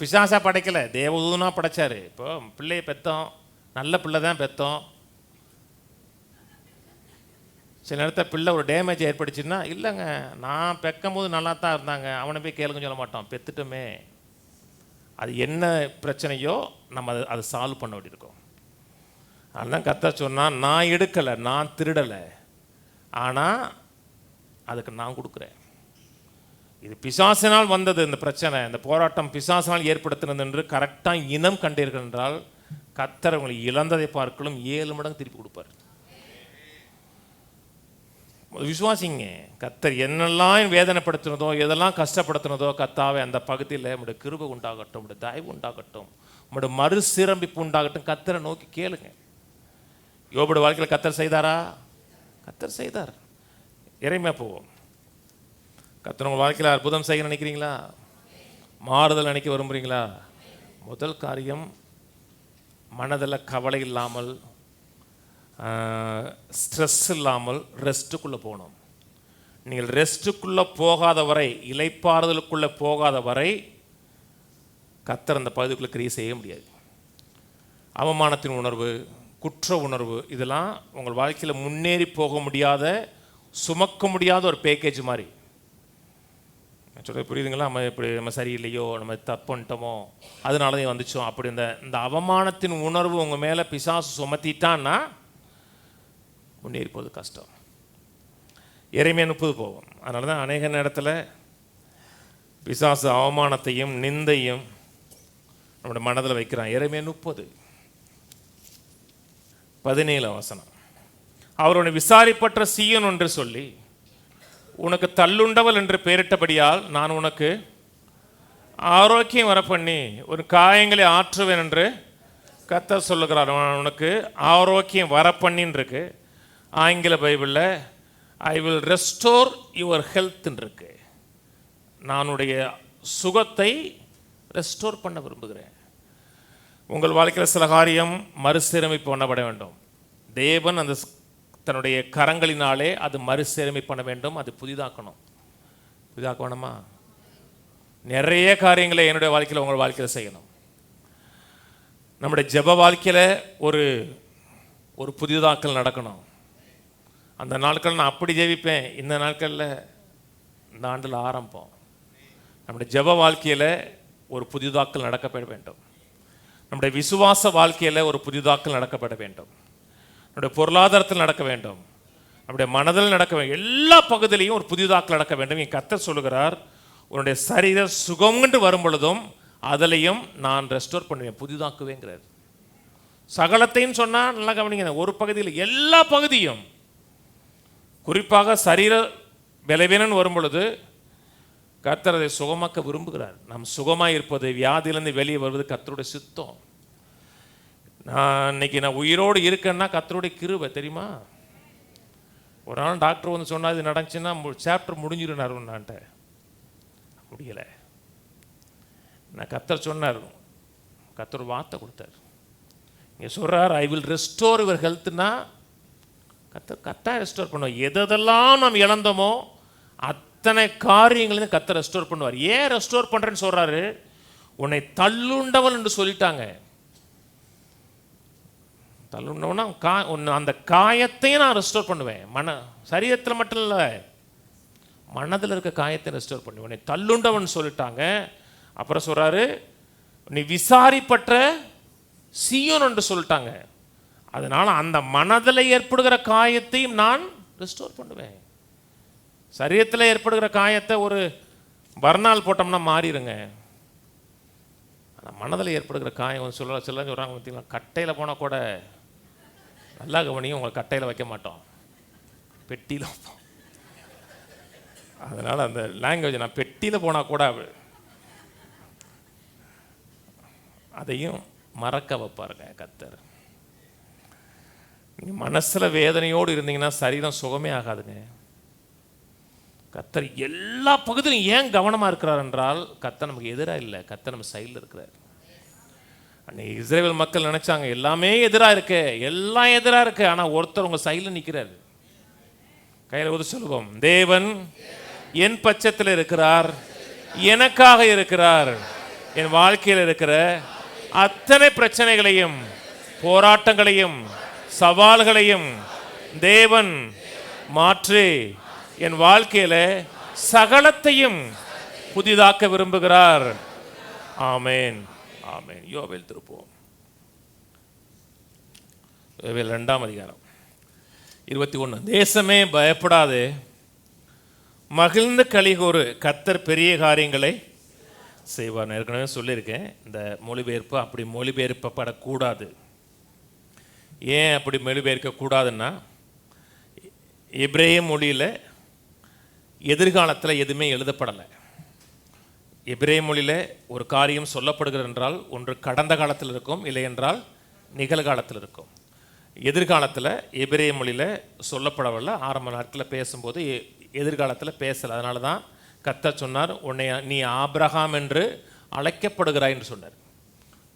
பிசாசா படைக்கலை, தேவதூதனா படைச்சாரு. இப்போ பிள்ளையை பெற்றோம், நல்ல பிள்ளை தான் பெற்றோம். சில நேரத்தில் பிள்ளை ஒரு டேமேஜ் ஏற்படுச்சுன்னா, இல்லைங்க நான் பெக்கும் போது நல்லா தான் இருந்தாங்க, அவனை போய் கேளுங்கன்னு சொல்ல மாட்டோம். பெற்றுட்டோமே, அது என்ன பிரச்சனையோ நம்ம அதை சால்வ் பண்ண வேண்டியிருக்கோம். அதுதான் கர்த்தர் சொன்னால், நான் எடுக்கலை, நான் திருடலை, ஆனால் அதுக்கு நான் கொடுக்குறேன். இது பிசாசினால் வந்தது. இந்த பிரச்சனை, இந்த போராட்டம் பிசாசினால் ஏற்படுத்தினது என்று கரெக்டாக இனம் கண்டீர்கள் என்றால், கர்த்தர் உங்களை இழந்ததை பார்க்கலும் 7 மடங்கு திருப்பி கொடுப்பார். விசுவாசிங்க. கர்த்தர் என்னெல்லாம் வேதனைப்படுத்தினதோ, எதெல்லாம் கஷ்டப்படுத்தினதோ, கர்த்தாவே அந்த பகுதியில் உங்களுடைய கிருபை உண்டாகட்டும், உங்களுடைய தயவு உண்டாகட்டும், உங்களுடைய மறுசீரமைப்பு உண்டாகட்டும். கர்த்தரை நோக்கி கேளுங்க. யோபுடைய வாழ்க்கையில் கர்த்தர் செய்தாரா? கர்த்தர் செய்தார். எரேமியா போவோம். கர்த்தர் உங்கள் வாழ்க்கையில் அற்புதம் செய்ய நினைக்கிறீங்களா? மாறுதல் நினைக்க விரும்புகிறீங்களா? முதல் காரியம், மனதில் கவலை இல்லாமல், ஸ்ட்ரெஸ் இல்லாமல் ரெஸ்ட்டுக்குள்ளே போகணும். நீங்கள் ரெஸ்ட்டுக்குள்ளே போகாத வரை, இலைப்பாறுதலுக்குள்ளே போகாத வரை கர்த்தர் அந்த பகுதிக்குள்ளே கிரியை செய்ய முடியாது. அவமானத்தின் உணர்வு, குற்ற உணர்வு, இதெல்லாம் உங்கள் வாழ்க்கையில் முன்னேறி போக முடியாத, சுமக்க முடியாத ஒரு பேக்கேஜ் மாதிரி. சொல்கிறது புரியுதுங்களா? நம்ம சரியில்லையோ, நம்ம தப்பு பண்ணிட்டோமோ, அதனால தான் வந்துச்சோம், அப்படி இந்த அவமானத்தின் உணர்வு உங்கள் மேலே பிசாசு சுமத்திட்டான்னா முன்னேறி போவது கஷ்டம். எரேமியா 30 போவோம். அதனால தான் அநேக நேரத்தில் பிசாசு அவமானத்தையும் நிந்தையும் நம்முடைய மனதில் வைக்கிறான். எரேமியா 30:17 அவர் உன்னை விசாரிப்பற்ற சீயோன் என்று சொல்லி உனக்கு தள்ளுண்டவள் என்று பெயரிட்டபடியால் நான் உனக்கு ஆரோக்கியம் வரப்பண்ணி ஒரு காயங்களை ஆற்றுவேன் என்று கர்த்தர் சொல்லுகிறார். உனக்கு ஆரோக்கியம் வரப்பண்ணின்னு இருக்கு. ஆங்கில பைபிளில் ஐ வில் ரெஸ்டோர் யுவர் ஹெல்த்ன்னு இருக்கு. நானுடைய சுகத்தை ரெஸ்டோர் பண்ண விரும்புகிறேன். உங்கள் வாழ்க்கையில் சில காரியம் மறுசீரமைப்பு பண்ணப்பட வேண்டும். தேவன் அந்த தன்னுடைய கரங்களினாலே அது மறுசீரமைப்பு பண்ண வேண்டும். அது புதிதாக்கணும். புதிதாக்க வேணுமா? நிறைய காரியங்களை என்னுடைய வாழ்க்கையில் உங்கள் வாழ்க்கையில் செய்யணும். நம்முடைய ஜெப வாழ்க்கையில் ஒரு புதிதாக்கல் நடக்கணும். அந்த நாட்கள் நான் அப்படி ஜெபிப்பேன், இந்த நாட்களில் இந்த ஆண்டில் ஆரம்பம். நம்முடைய ஜெப வாழ்க்கையில் ஒரு புதிதாக்கல் நடக்கப்பட வேண்டும். நம்முடைய விசுவாச வாழ்க்கையில் ஒரு புதிதாக்கல் நடக்கப்பட வேண்டும். நம்முடைய பொருளாதாரத்தில் நடக்க வேண்டும். நம்முடைய மனதில் நடக்க வேண்டும். எல்லா பகுதியிலையும் ஒரு புதிதாக்கல் நடக்க வேண்டும். என் கர்த்தர் சொல்லுகிறார், உன்னுடைய சரீர சுகம்னு வரும் பொழுதும் அதிலையும் நான் ரெஸ்டோர் பண்ணுவேன், புதிதாக்குவேங்கிறார். சகலத்தையும் சொன்னால் நல்லா கவனிங்க. ஒரு பகுதியில், எல்லா பகுதியும், குறிப்பாக சரீர பலவீனம் வரும் பொழுது கர்த்தர் அதை சுகமாக்க விரும்புகிறார். நாம் சுகமாக இருப்பது, வியாதியிலிருந்து வெளியே வருவது கர்த்தருடைய சித்தம். இன்னைக்கு நான் உயிரோடு இருக்கேன்னா கர்த்தருடைய கிருபை. தெரியுமா? ஒரு நாள் டாக்டர் வந்து சொன்னால் இது நடந்துச்சுன்னா சாப்டர் முடிஞ்சிருந்தார். நான்ட்ட முடியலை. நான் கர்த்தர் சொன்னார், கர்த்தர் வார்த்தை கொடுத்தார். இங்கே சொல்கிறார், ஐ வில் ரெஸ்டோர் யுவர் ஹெல்த்னா கர்த்தர் ரெஸ்டோர் பண்ணுவார். எதெல்லாம் நாம் இழந்தோமோ அத்தனை காரியங்களையும் கர்த்தர் ரெஸ்டோர் பண்ணுவார். ஏன் ரெஸ்டோர் பண்ணுறேன்னு சொல்கிறாரு? உன்னை தள்ளுண்டவள் என்று சொல்லிட்டாங்க. தள்ளுண்டவனா அந்த காயத்தையும் நான் ரெஸ்டோர் பண்ணுவேன். சரீரத்தில் மட்டும் இல்லை, மனதில் இருக்க காயத்தை ரெஸ்டோர் பண்ணுவேன். உன்னை தள்ளுண்டவன் சொல்லிட்டாங்க. அப்புறம் சொல்கிறாரு, நீ விசாரிப்பற்ற சீயோன் என்று சொல்லிட்டாங்க. அதனால் அந்த மனதில் ஏற்படுகிற காயத்தையும் நான் ரெஸ்டோர் பண்ணுவேன். சரீரத்தில் ஏற்படுகிற காயத்தை ஒரு பர்னால் போட்டோம்னா மாறிடுங்க. ஆனால் மனதில் ஏற்படுகிற காயம் சொல்கிறாங்க. பார்த்தீங்களா, கட்டையில் போனால் கூட நல்லா கவனியும், உங்களை கட்டையில் வைக்க மாட்டோம், பெட்டியில் வைப்போம். அதனால் அந்த லாங்குவேஜ், நான் பெட்டியில் போனால் கூட அதையும் மறக்க வைப்பாருங்க கர்த்தர். நீங்கள் மனசில் வேதனையோடு இருந்தீங்கன்னா சரீரம் சுகமே ஆகாதுங்க. கர்த்தர் எல்லா பகுதியிலும் ஏன் கவனமாக இருக்கிறார் என்றால், கர்த்தர் நமக்கு எதிராக இல்லை, கர்த்தர் நம்ம சைடில் இருக்கிறார். அன்னைக்கு இஸ்ரேல் மக்கள் நினைச்சாங்க எல்லாமே எதிராக இருக்கு, எல்லாம் எதிராக இருக்கு, ஆனால் ஒருத்தர் உங்கள் சைடில் நிற்கிறார். கையில் ஊதி சொல்லுவோம், தேவன் என் பட்சத்தில் இருக்கிறார், எனக்காக இருக்கிறார். என் வாழ்க்கையில் இருக்கிற அத்தனை பிரச்சனைகளையும் போராட்டங்களையும் சவால்களையும் தேவன் மாற்றி என் வாழ்க்கையில சகலத்தையும் புதிதாக்க விரும்புகிறார். ஆமேன், ஆமேன். யோவேல் திருப்போம். யோவேல் 2ஆம் அதிகாரம் 21. தேசமே பயப்படாதே, மகிழ்ந்து களிகூறு, கர்த்தர் பெரிய காரியங்களை செய்வார். ஏற்கனவே சொல்லியிருக்கேன், இந்த மொழிபெயர்ப்பு அப்படி மொழிபெயர்ப்பப்படக்கூடாது. ஏன் அப்படி மொழிபெயர்க்க கூடாதுன்னா, எபிரேய மொழியில் எதிர்காலத்தில் எதுவுமே எழுதப்படலை. எபிரேய மொழியில் ஒரு காரியம் சொல்லப்படுகிறது என்றால் ஒன்று கடந்த காலத்தில் இருக்கும், இல்லை என்றால் நிகழ்காலத்தில் இருக்கும். எதிர்காலத்தில் எபிரேய மொழியில் சொல்லப்படவில்லை. ஆரம்ப நாட்களில் பேசும்போது எதிர்காலத்தில் பேசலை. அதனால தான் கர்த்தர் சொன்னார், உன்னை நீ ஆபிரகாம் என்று அழைக்கப்படுகிறாய் என்று சொன்னார்.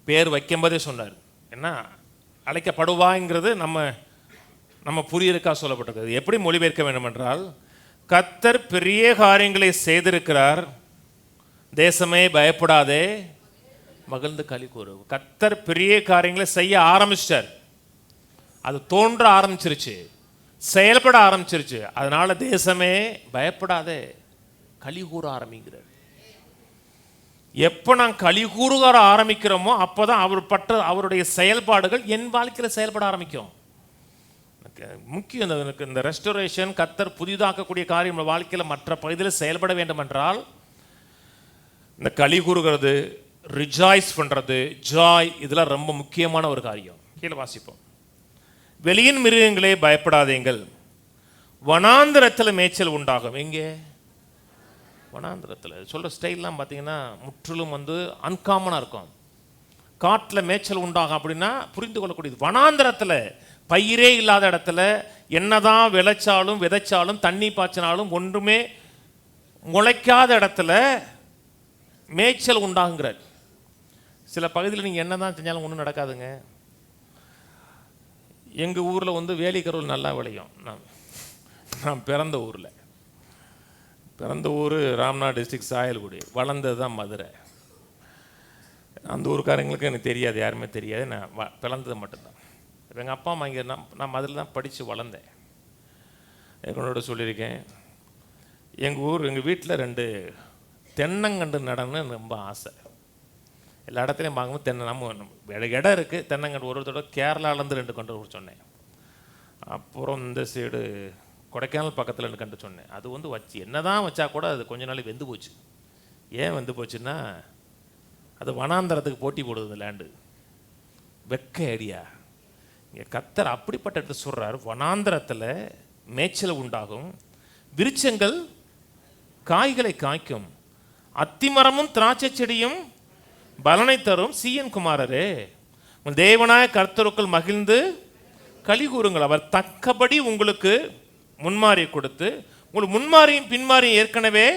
பேர் வைக்கும்போதே சொன்னார். என்ன அழைக்கப்படுவாய்ங்கிறது நம்ம புரியறதுக்காக சொல்லப்பட்டிருக்கிறது. எப்படி மொழிபெயர்க்க வேண்டும் என்றால், கர்த்தர் பெரிய காரியங்களை செய்திருக்கிறார், தேசமே பயப்படாதே, மகிழ்ந்து களி கூறு. கர்த்தர் பெரிய காரியங்களை செய்ய ஆரம்பிச்சிட்டார், அது தோன்ற ஆரம்பிச்சிருச்சு, செயல்பட ஆரம்பிச்சிருச்சு. அதனால தேசமே பயப்படாதே, களி கூற ஆரம்பிக்கிறார். எப்போ நான் களி கூறுகார ஆரம்பிக்கிறோமோ அப்போதான் அவருடைய செயல்பாடுகள் என் வாழ்க்கையில் செயல்பட ஆரம்பிக்கும். முக்கியம் இந்த ரெஸ்டோரேஷன், கர்த்தர் புதிதாக்கக்கூடிய காரியம் வாழ்க்கையில் மற்ற பகுதியில் செயல்பட வேண்டும் என்றால், இந்த களி கூறுகிறது, ரிஜாய்ஸ் பண்ணுறது, ஜாய், இதெல்லாம் ரொம்ப முக்கியமான ஒரு காரியம். கீழே வாசிப்போம். வெளியின் மிருகங்களே பயப்படாதீங்கள், வனாந்திரத்தில் மேய்ச்சல் உண்டாகும். எங்கே? வனாந்திரத்தில். சொல்கிற ஸ்டைல்லாம் பார்த்தீங்கன்னா முற்றிலும் அன்காமனாக இருக்கும். காட்டில் மேய்ச்சல் உண்டாகும் அப்படின்னா புரிந்து கொள்ளக்கூடியது. வனாந்திரத்தில் பயிரே இல்லாத இடத்துல என்னதான் விதைச்சாலும் தண்ணி பாய்ச்சினாலும் ஒன்றுமே முளைக்காத இடத்துல மேய்ச்சல் உண்டாகுங்கிறார். சில பகுதியில் நீங்கள் என்ன தான் செஞ்சாலும் ஒன்றும் நடக்காதுங்க. எங்கள் ஊரில் வேலிக்கருள் நல்லா விளையும். நான் பிறந்த ஊர் ராம்நாத் டிஸ்ட்ரிக்ட் சாயல்குடி, வளர்ந்தது தான் மதுரை. அந்த ஊருக்காரங்களுக்கு எனக்கு தெரியாது, யாருமே தெரியாது. நான் பிறந்தது மட்டும்தான். எங்கள் அப்பா அம்மா இங்கே நான் மதுரையில் தான் படித்து வளர்ந்தேன். என்னோட சொல்லியிருக்கேன், எங்கள் வீட்டில் 2 தென்னங்கண்டு நடணும்னு ரொம்ப ஆசை. எல்லா இடத்துலையும் வாங்கும்போது நம்ம இடம் இருக்குது, தென்னங்கண்டு ஒரு தடவை கேரளாவிலேருந்து 2 கண்டு சொன்னேன். அப்புறம் இந்த சைடு கொடைக்கானல் பக்கத்தில் 2 கண்டு சொன்னேன். அது வச்சு என்ன தான் வச்சா கூட அது கொஞ்ச நாளைக்கு வெந்து போச்சு. ஏன் வெந்து போச்சுன்னா, அது வனாந்தரத்துக்கு போட்டி போடுது இந்த லேண்டு, வெக்க ஏரியா. இங்கே கர்த்தர் அப்படிப்பட்ட இடத்துல சொல்கிறார், வனாந்தரத்தில் மேய்ச்சல் உண்டாகும், விருட்சங்கள் காய்களை காய்க்கும், அத்திமரமும் திராட்சை செடியும் பலனை தரும். சீயன் குமாரரே, உங்கள் தேவனாய கர்த்தருக்குள் மகிழ்ந்து களி கூறுங்கள், அவர் தக்கபடி உங்களுக்கு முன்மாறி கொடுத்து உங்களுக்கு முன்மாறியும் பின்மாறியும் ஏற்கனவே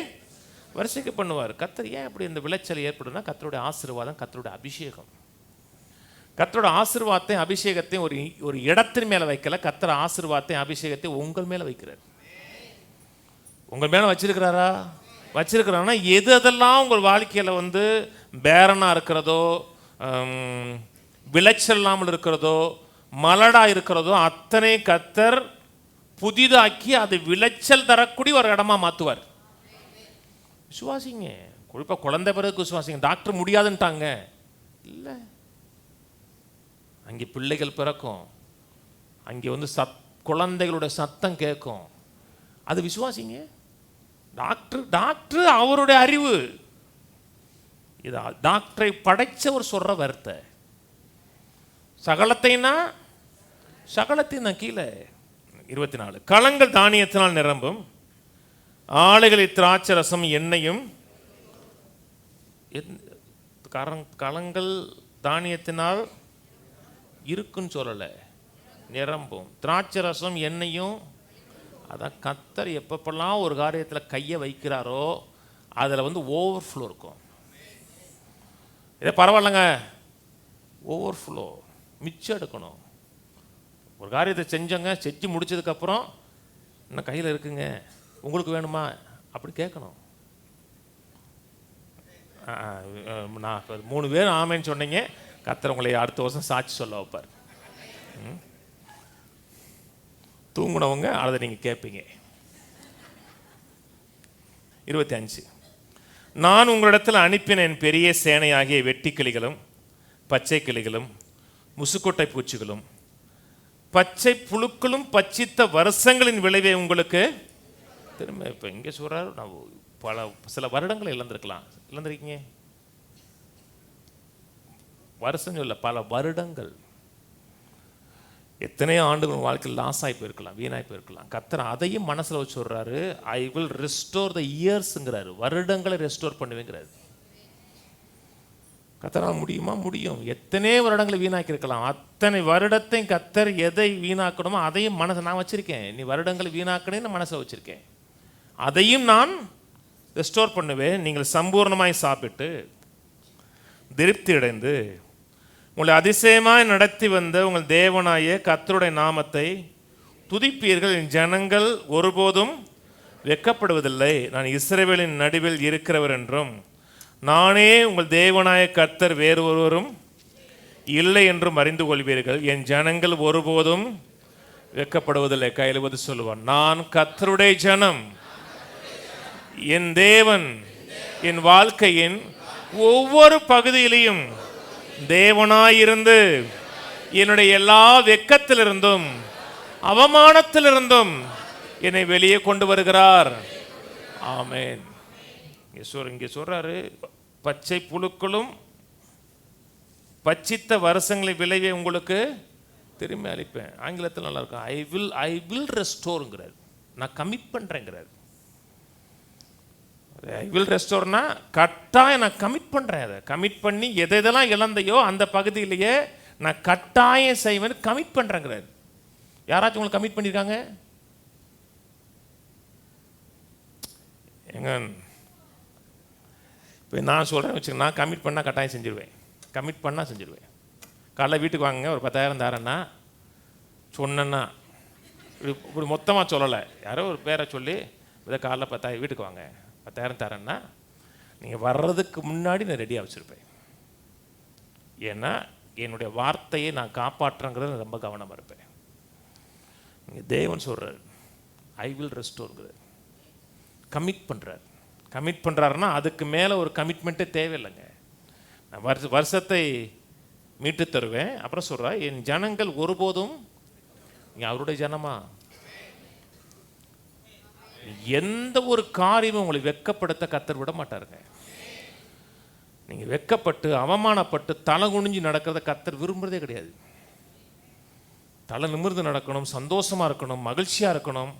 வரிசைக்கு பண்ணுவார். கர்த்தர் ஏன் அப்படி இந்த விளைச்சல் ஏற்படும்னா, கர்த்தருடைய ஆசீர்வாதம், கர்த்தருடைய அபிஷேகம். கர்த்தருடைய ஆசீர்வாதத்தையும் அபிஷேகத்தையும் ஒரு இடத்தின் மேலே வைக்கல, கர்த்தர் ஆசீர்வாதத்தையும் அபிஷேகத்தையும் உங்கள் மேலே வைக்கிறார். உங்கள் மேலே வச்சிருக்கிறாருன்னா எது அதெல்லாம் உங்கள் வாழ்க்கையில் பேரனாக இருக்கிறதோ, விளைச்சல் இல்லாமல் இருக்கிறதோ, மலடாக இருக்கிறதோ, அத்தனை கர்த்தர் புதிதாக்கி அது விளைச்சல் தரக்கூடிய ஒரு இடமா மாற்றுவார். விசுவாசிங்க. குறிப்பாக குழந்தை பிறகு விசுவாசிங்க. டாக்டர் முடியாதுன்ட்டாங்க இல்லை, அங்கே பிள்ளைகள் பிறக்கும், அங்கே குழந்தைகளோட சத்தம் கேட்கும், அது விசுவாசிங்க. டாக்டர் அவருடைய அறிவு, இது டாக்டரை படைச்சவர் சொல்ற வார்த்தை. சகலத்தையும் நான் கீழே 24. களங்கள் தானியத்தினால் நிரம்பும், ஆலைகளில் திராட்சை ரசம் எண்ணெயும். களங்கள் தானியத்தினால் இருக்குன்னு சொல்லலை, நிரம்பும். திராட்சை ரசம் எண்ணெயும். அதான் கர்த்தர் எப்பப்பெல்லாம் ஒரு காரியத்தில் கையை வைக்கிறாரோ அதில் ஓவர்ஃப்ளோ இருக்கும். இதே பரவாயில்லைங்க, ஓவர்ஃப்ளோ மிச்சம் எடுக்கணும். ஒரு காரியத்தை செஞ்சு முடிச்சதுக்கப்புறம் இன்னும் கையில் இருக்குங்க, உங்களுக்கு வேணுமா அப்படி கேட்கணும். நான் 3 பேர் ஆமேன்னு சொன்னீங்க, கர்த்தர் உங்களை அடுத்த வருஷம் சாட்சி சொல்ல வைப்பார். தூங்குனவங்க அதை நீங்கள் கேட்பீங்க. 25, நான் உங்களிடத்தில் அனுப்பின என் பெரிய சேனையாகிய வெட்டி கிளிகளும் பச்சை கிளிகளும் முசுக்கொட்டை பூச்சிகளும் பச்சை புழுக்களும் பச்சித்த வருஷங்களின் விளைவை உங்களுக்கு திரும்ப. இப்போ இங்கே சொல்கிறார், நான் சில வருடங்களை இழந்திருக்கீங்க. வருஷம் சொல்ல, பல வருடங்கள், எத்தனையோ ஆண்டுகள் வாழ்க்கையில் லாஸ் ஆகி போயிருக்கலாம், வீணாகி போயிருக்கலாம். கர்த்தர் அதையும் மனசில் வச்சு சொல்கிறாரு, ஐ வில் ரெஸ்டோர் த இயர்ஸுங்கிறாரு. வருடங்களை ரெஸ்டோர் பண்ணுவேங்கிறாரு. கர்த்தரால் முடியுமா? முடியும். எத்தனை வருடங்களை வீணாக்கி இருக்கலாம், அத்தனை வருடத்தையும் கர்த்தர் எதை வீணாக்கணுமோ அதையும் மனசை நான் வச்சுருக்கேன். நீ வருடங்களை வீணாக்கணுன்னு மனசில் வச்சுருக்கேன், அதையும் நான் ரெஸ்டோர் பண்ணுவேன். நீங்கள் சம்பூர்ணமாய் சாப்பிட்டு திருப்தி அடைந்து உங்களை அதிசயமாய் நடத்தி வந்த உங்கள் தேவனாய கர்த்தருடைய நாமத்தை துதிப்பீர்கள். என் ஜனங்கள் ஒருபோதும் வெட்கப்படுவதில்லை. நான் இஸ்ரவேலின் நடுவில் இருக்கிறவர் என்றும் நானே உங்கள் தேவனாய கர்த்தர் வேறு ஒருவரும் இல்லை என்றும் அறிந்து கொள்வீர்கள். என் ஜனங்கள் ஒருபோதும் வெட்கப்படுவதில்லை. கையிலுவது சொல்லுவான், நான் கர்த்தருடைய ஜனம், என் தேவன் என் வாழ்க்கையின் ஒவ்வொரு பகுதியிலையும் தேவனாயிருந்து என்னுடைய எல்லா வெட்கத்திலிருந்தும் அவமானத்திலிருந்தும் என்னை வெளியே கொண்டு வருகிறார். ஆமென். இங்கே சொல்றாரு, பச்சை புழுக்களும் பச்சித்த வருஷங்களை விளைவை உங்களுக்கு திரும்பி அளிப்பேன். ஆங்கிலத்தில் நல்லா இருக்கும், ஐ வில் ரெஸ்டோருங்கிறார். நான் கமிட் பண்ணுறேங்கிறார். ஐ வில் ரெஸ்டோர்னா கட்டாயம் நான் கமிட் பண்ணுறேன். அதை கமிட் பண்ணி எதெல்லாம் இழந்தையோ அந்த பகுதியிலேயே நான் கட்டாயம் செய்வேன், கமிட் பண்ணுறேங்கிறார். யாராச்சும் உங்களுக்கு கமிட் பண்ணியிருக்காங்க? எங்க இப்போ நான் சொல்கிறேன் வச்சுக்கோங்க, நான் கமிட் பண்ணால் கட்டாயம் செஞ்சிருவேன். கமிட் பண்ணால் செஞ்சிருவேன். காலைல வீட்டுக்கு வாங்குங்க, ஒரு 10,000 தரேன்னா சொன்னேன்னா இப்படி மொத்தமாக சொல்லலை, யாரோ ஒரு பேரை சொல்லி இதை காலைல 10,000 வீட்டுக்கு வாங்க 10,000 தரேன்னா நீங்கள் வர்றதுக்கு முன்னாடி நான் ரெடியாக வச்சுருப்பேன். ஏன்னா என்னுடைய வார்த்தையை நான் காப்பாற்றுறேங்கிறது ரொம்ப கவனமாக இருப்பேன். நீங்கள் தேவன் சொல்கிறார், ஐ வில் ரெஸ்டோர்ங்கிறார். கமிட் பண்ணுறார். கமிட் பண்ணுறாருன்னா அதுக்கு மேலே ஒரு கமிட்மெண்ட்டே தேவையில்லைங்க. நான் வருஷத்தை மீட்டு தருவேன். அப்புறம் சொல்கிறா, என் ஜனங்கள் ஒருபோதும், நீங்கள் அவருடைய ஜனமா, எந்த ஒரு காரியமும் உங்களை வெட்கப்படுத்த கர்த்தர் விட மாட்டாருங்க. நீங்கள் வெட்கப்பட்டு அவமானப்பட்டு தலை குனிஞ்சு நடக்கிறத கர்த்தர் விரும்புறதே கிடையாது. தலை நிமிர்ந்து நடக்கணும், சந்தோஷமாக இருக்கணும், மகிழ்ச்சியாக இருக்கணும்.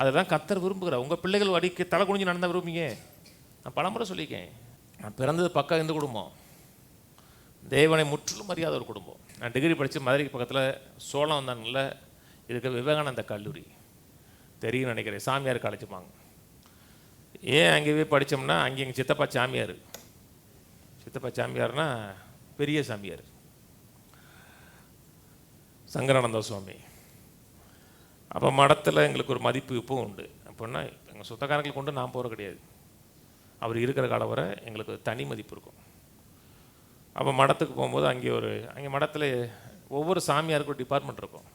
அதை தான் கர்த்தர் விரும்புகிறார். உங்கள் பிள்ளைகள் அடிக்க தலை குனிஞ்சு நடந்தால் விரும்புங்க. நான் பலமுறை சொல்லியிருக்கேன், நான் பிறந்தது பக்கம் இந்த குடும்பம், தேவனை முற்றிலும் அறியாத ஒரு குடும்பம். நான் டிகிரி படித்து மதுரைக்கு பக்கத்தில் சோளம் வந்தாங்கல்ல, இதுக்கு விவேகானந்த கல்லூரி தெரியும் நினைக்கிறேன், சாமியார் காலேஜுமாங்க. ஏன் அங்கே போய் படித்தோம்னா, அங்கே எங்கள் சித்தப்பா சாமியார். சித்தப்பா சாமியார்னா பெரிய சாமியார், சங்கரானந்த சுவாமி. அப்போ மடத்தில் எங்களுக்கு ஒரு மதிப்பு இப்போவும் உண்டு. அப்படின்னா எங்கள் சொந்தக்காரங்களுக்கு கொண்டு நான் போகிற கிடையாது, அவர் இருக்கிற காலம் வரை எங்களுக்கு தனி மதிப்பு இருக்கும். அப்போ மடத்துக்கு போகும்போது அங்கே மடத்தில் ஒவ்வொரு சாமியாருக்கும் ஒரு டிபார்ட்மெண்ட் இருக்கும்.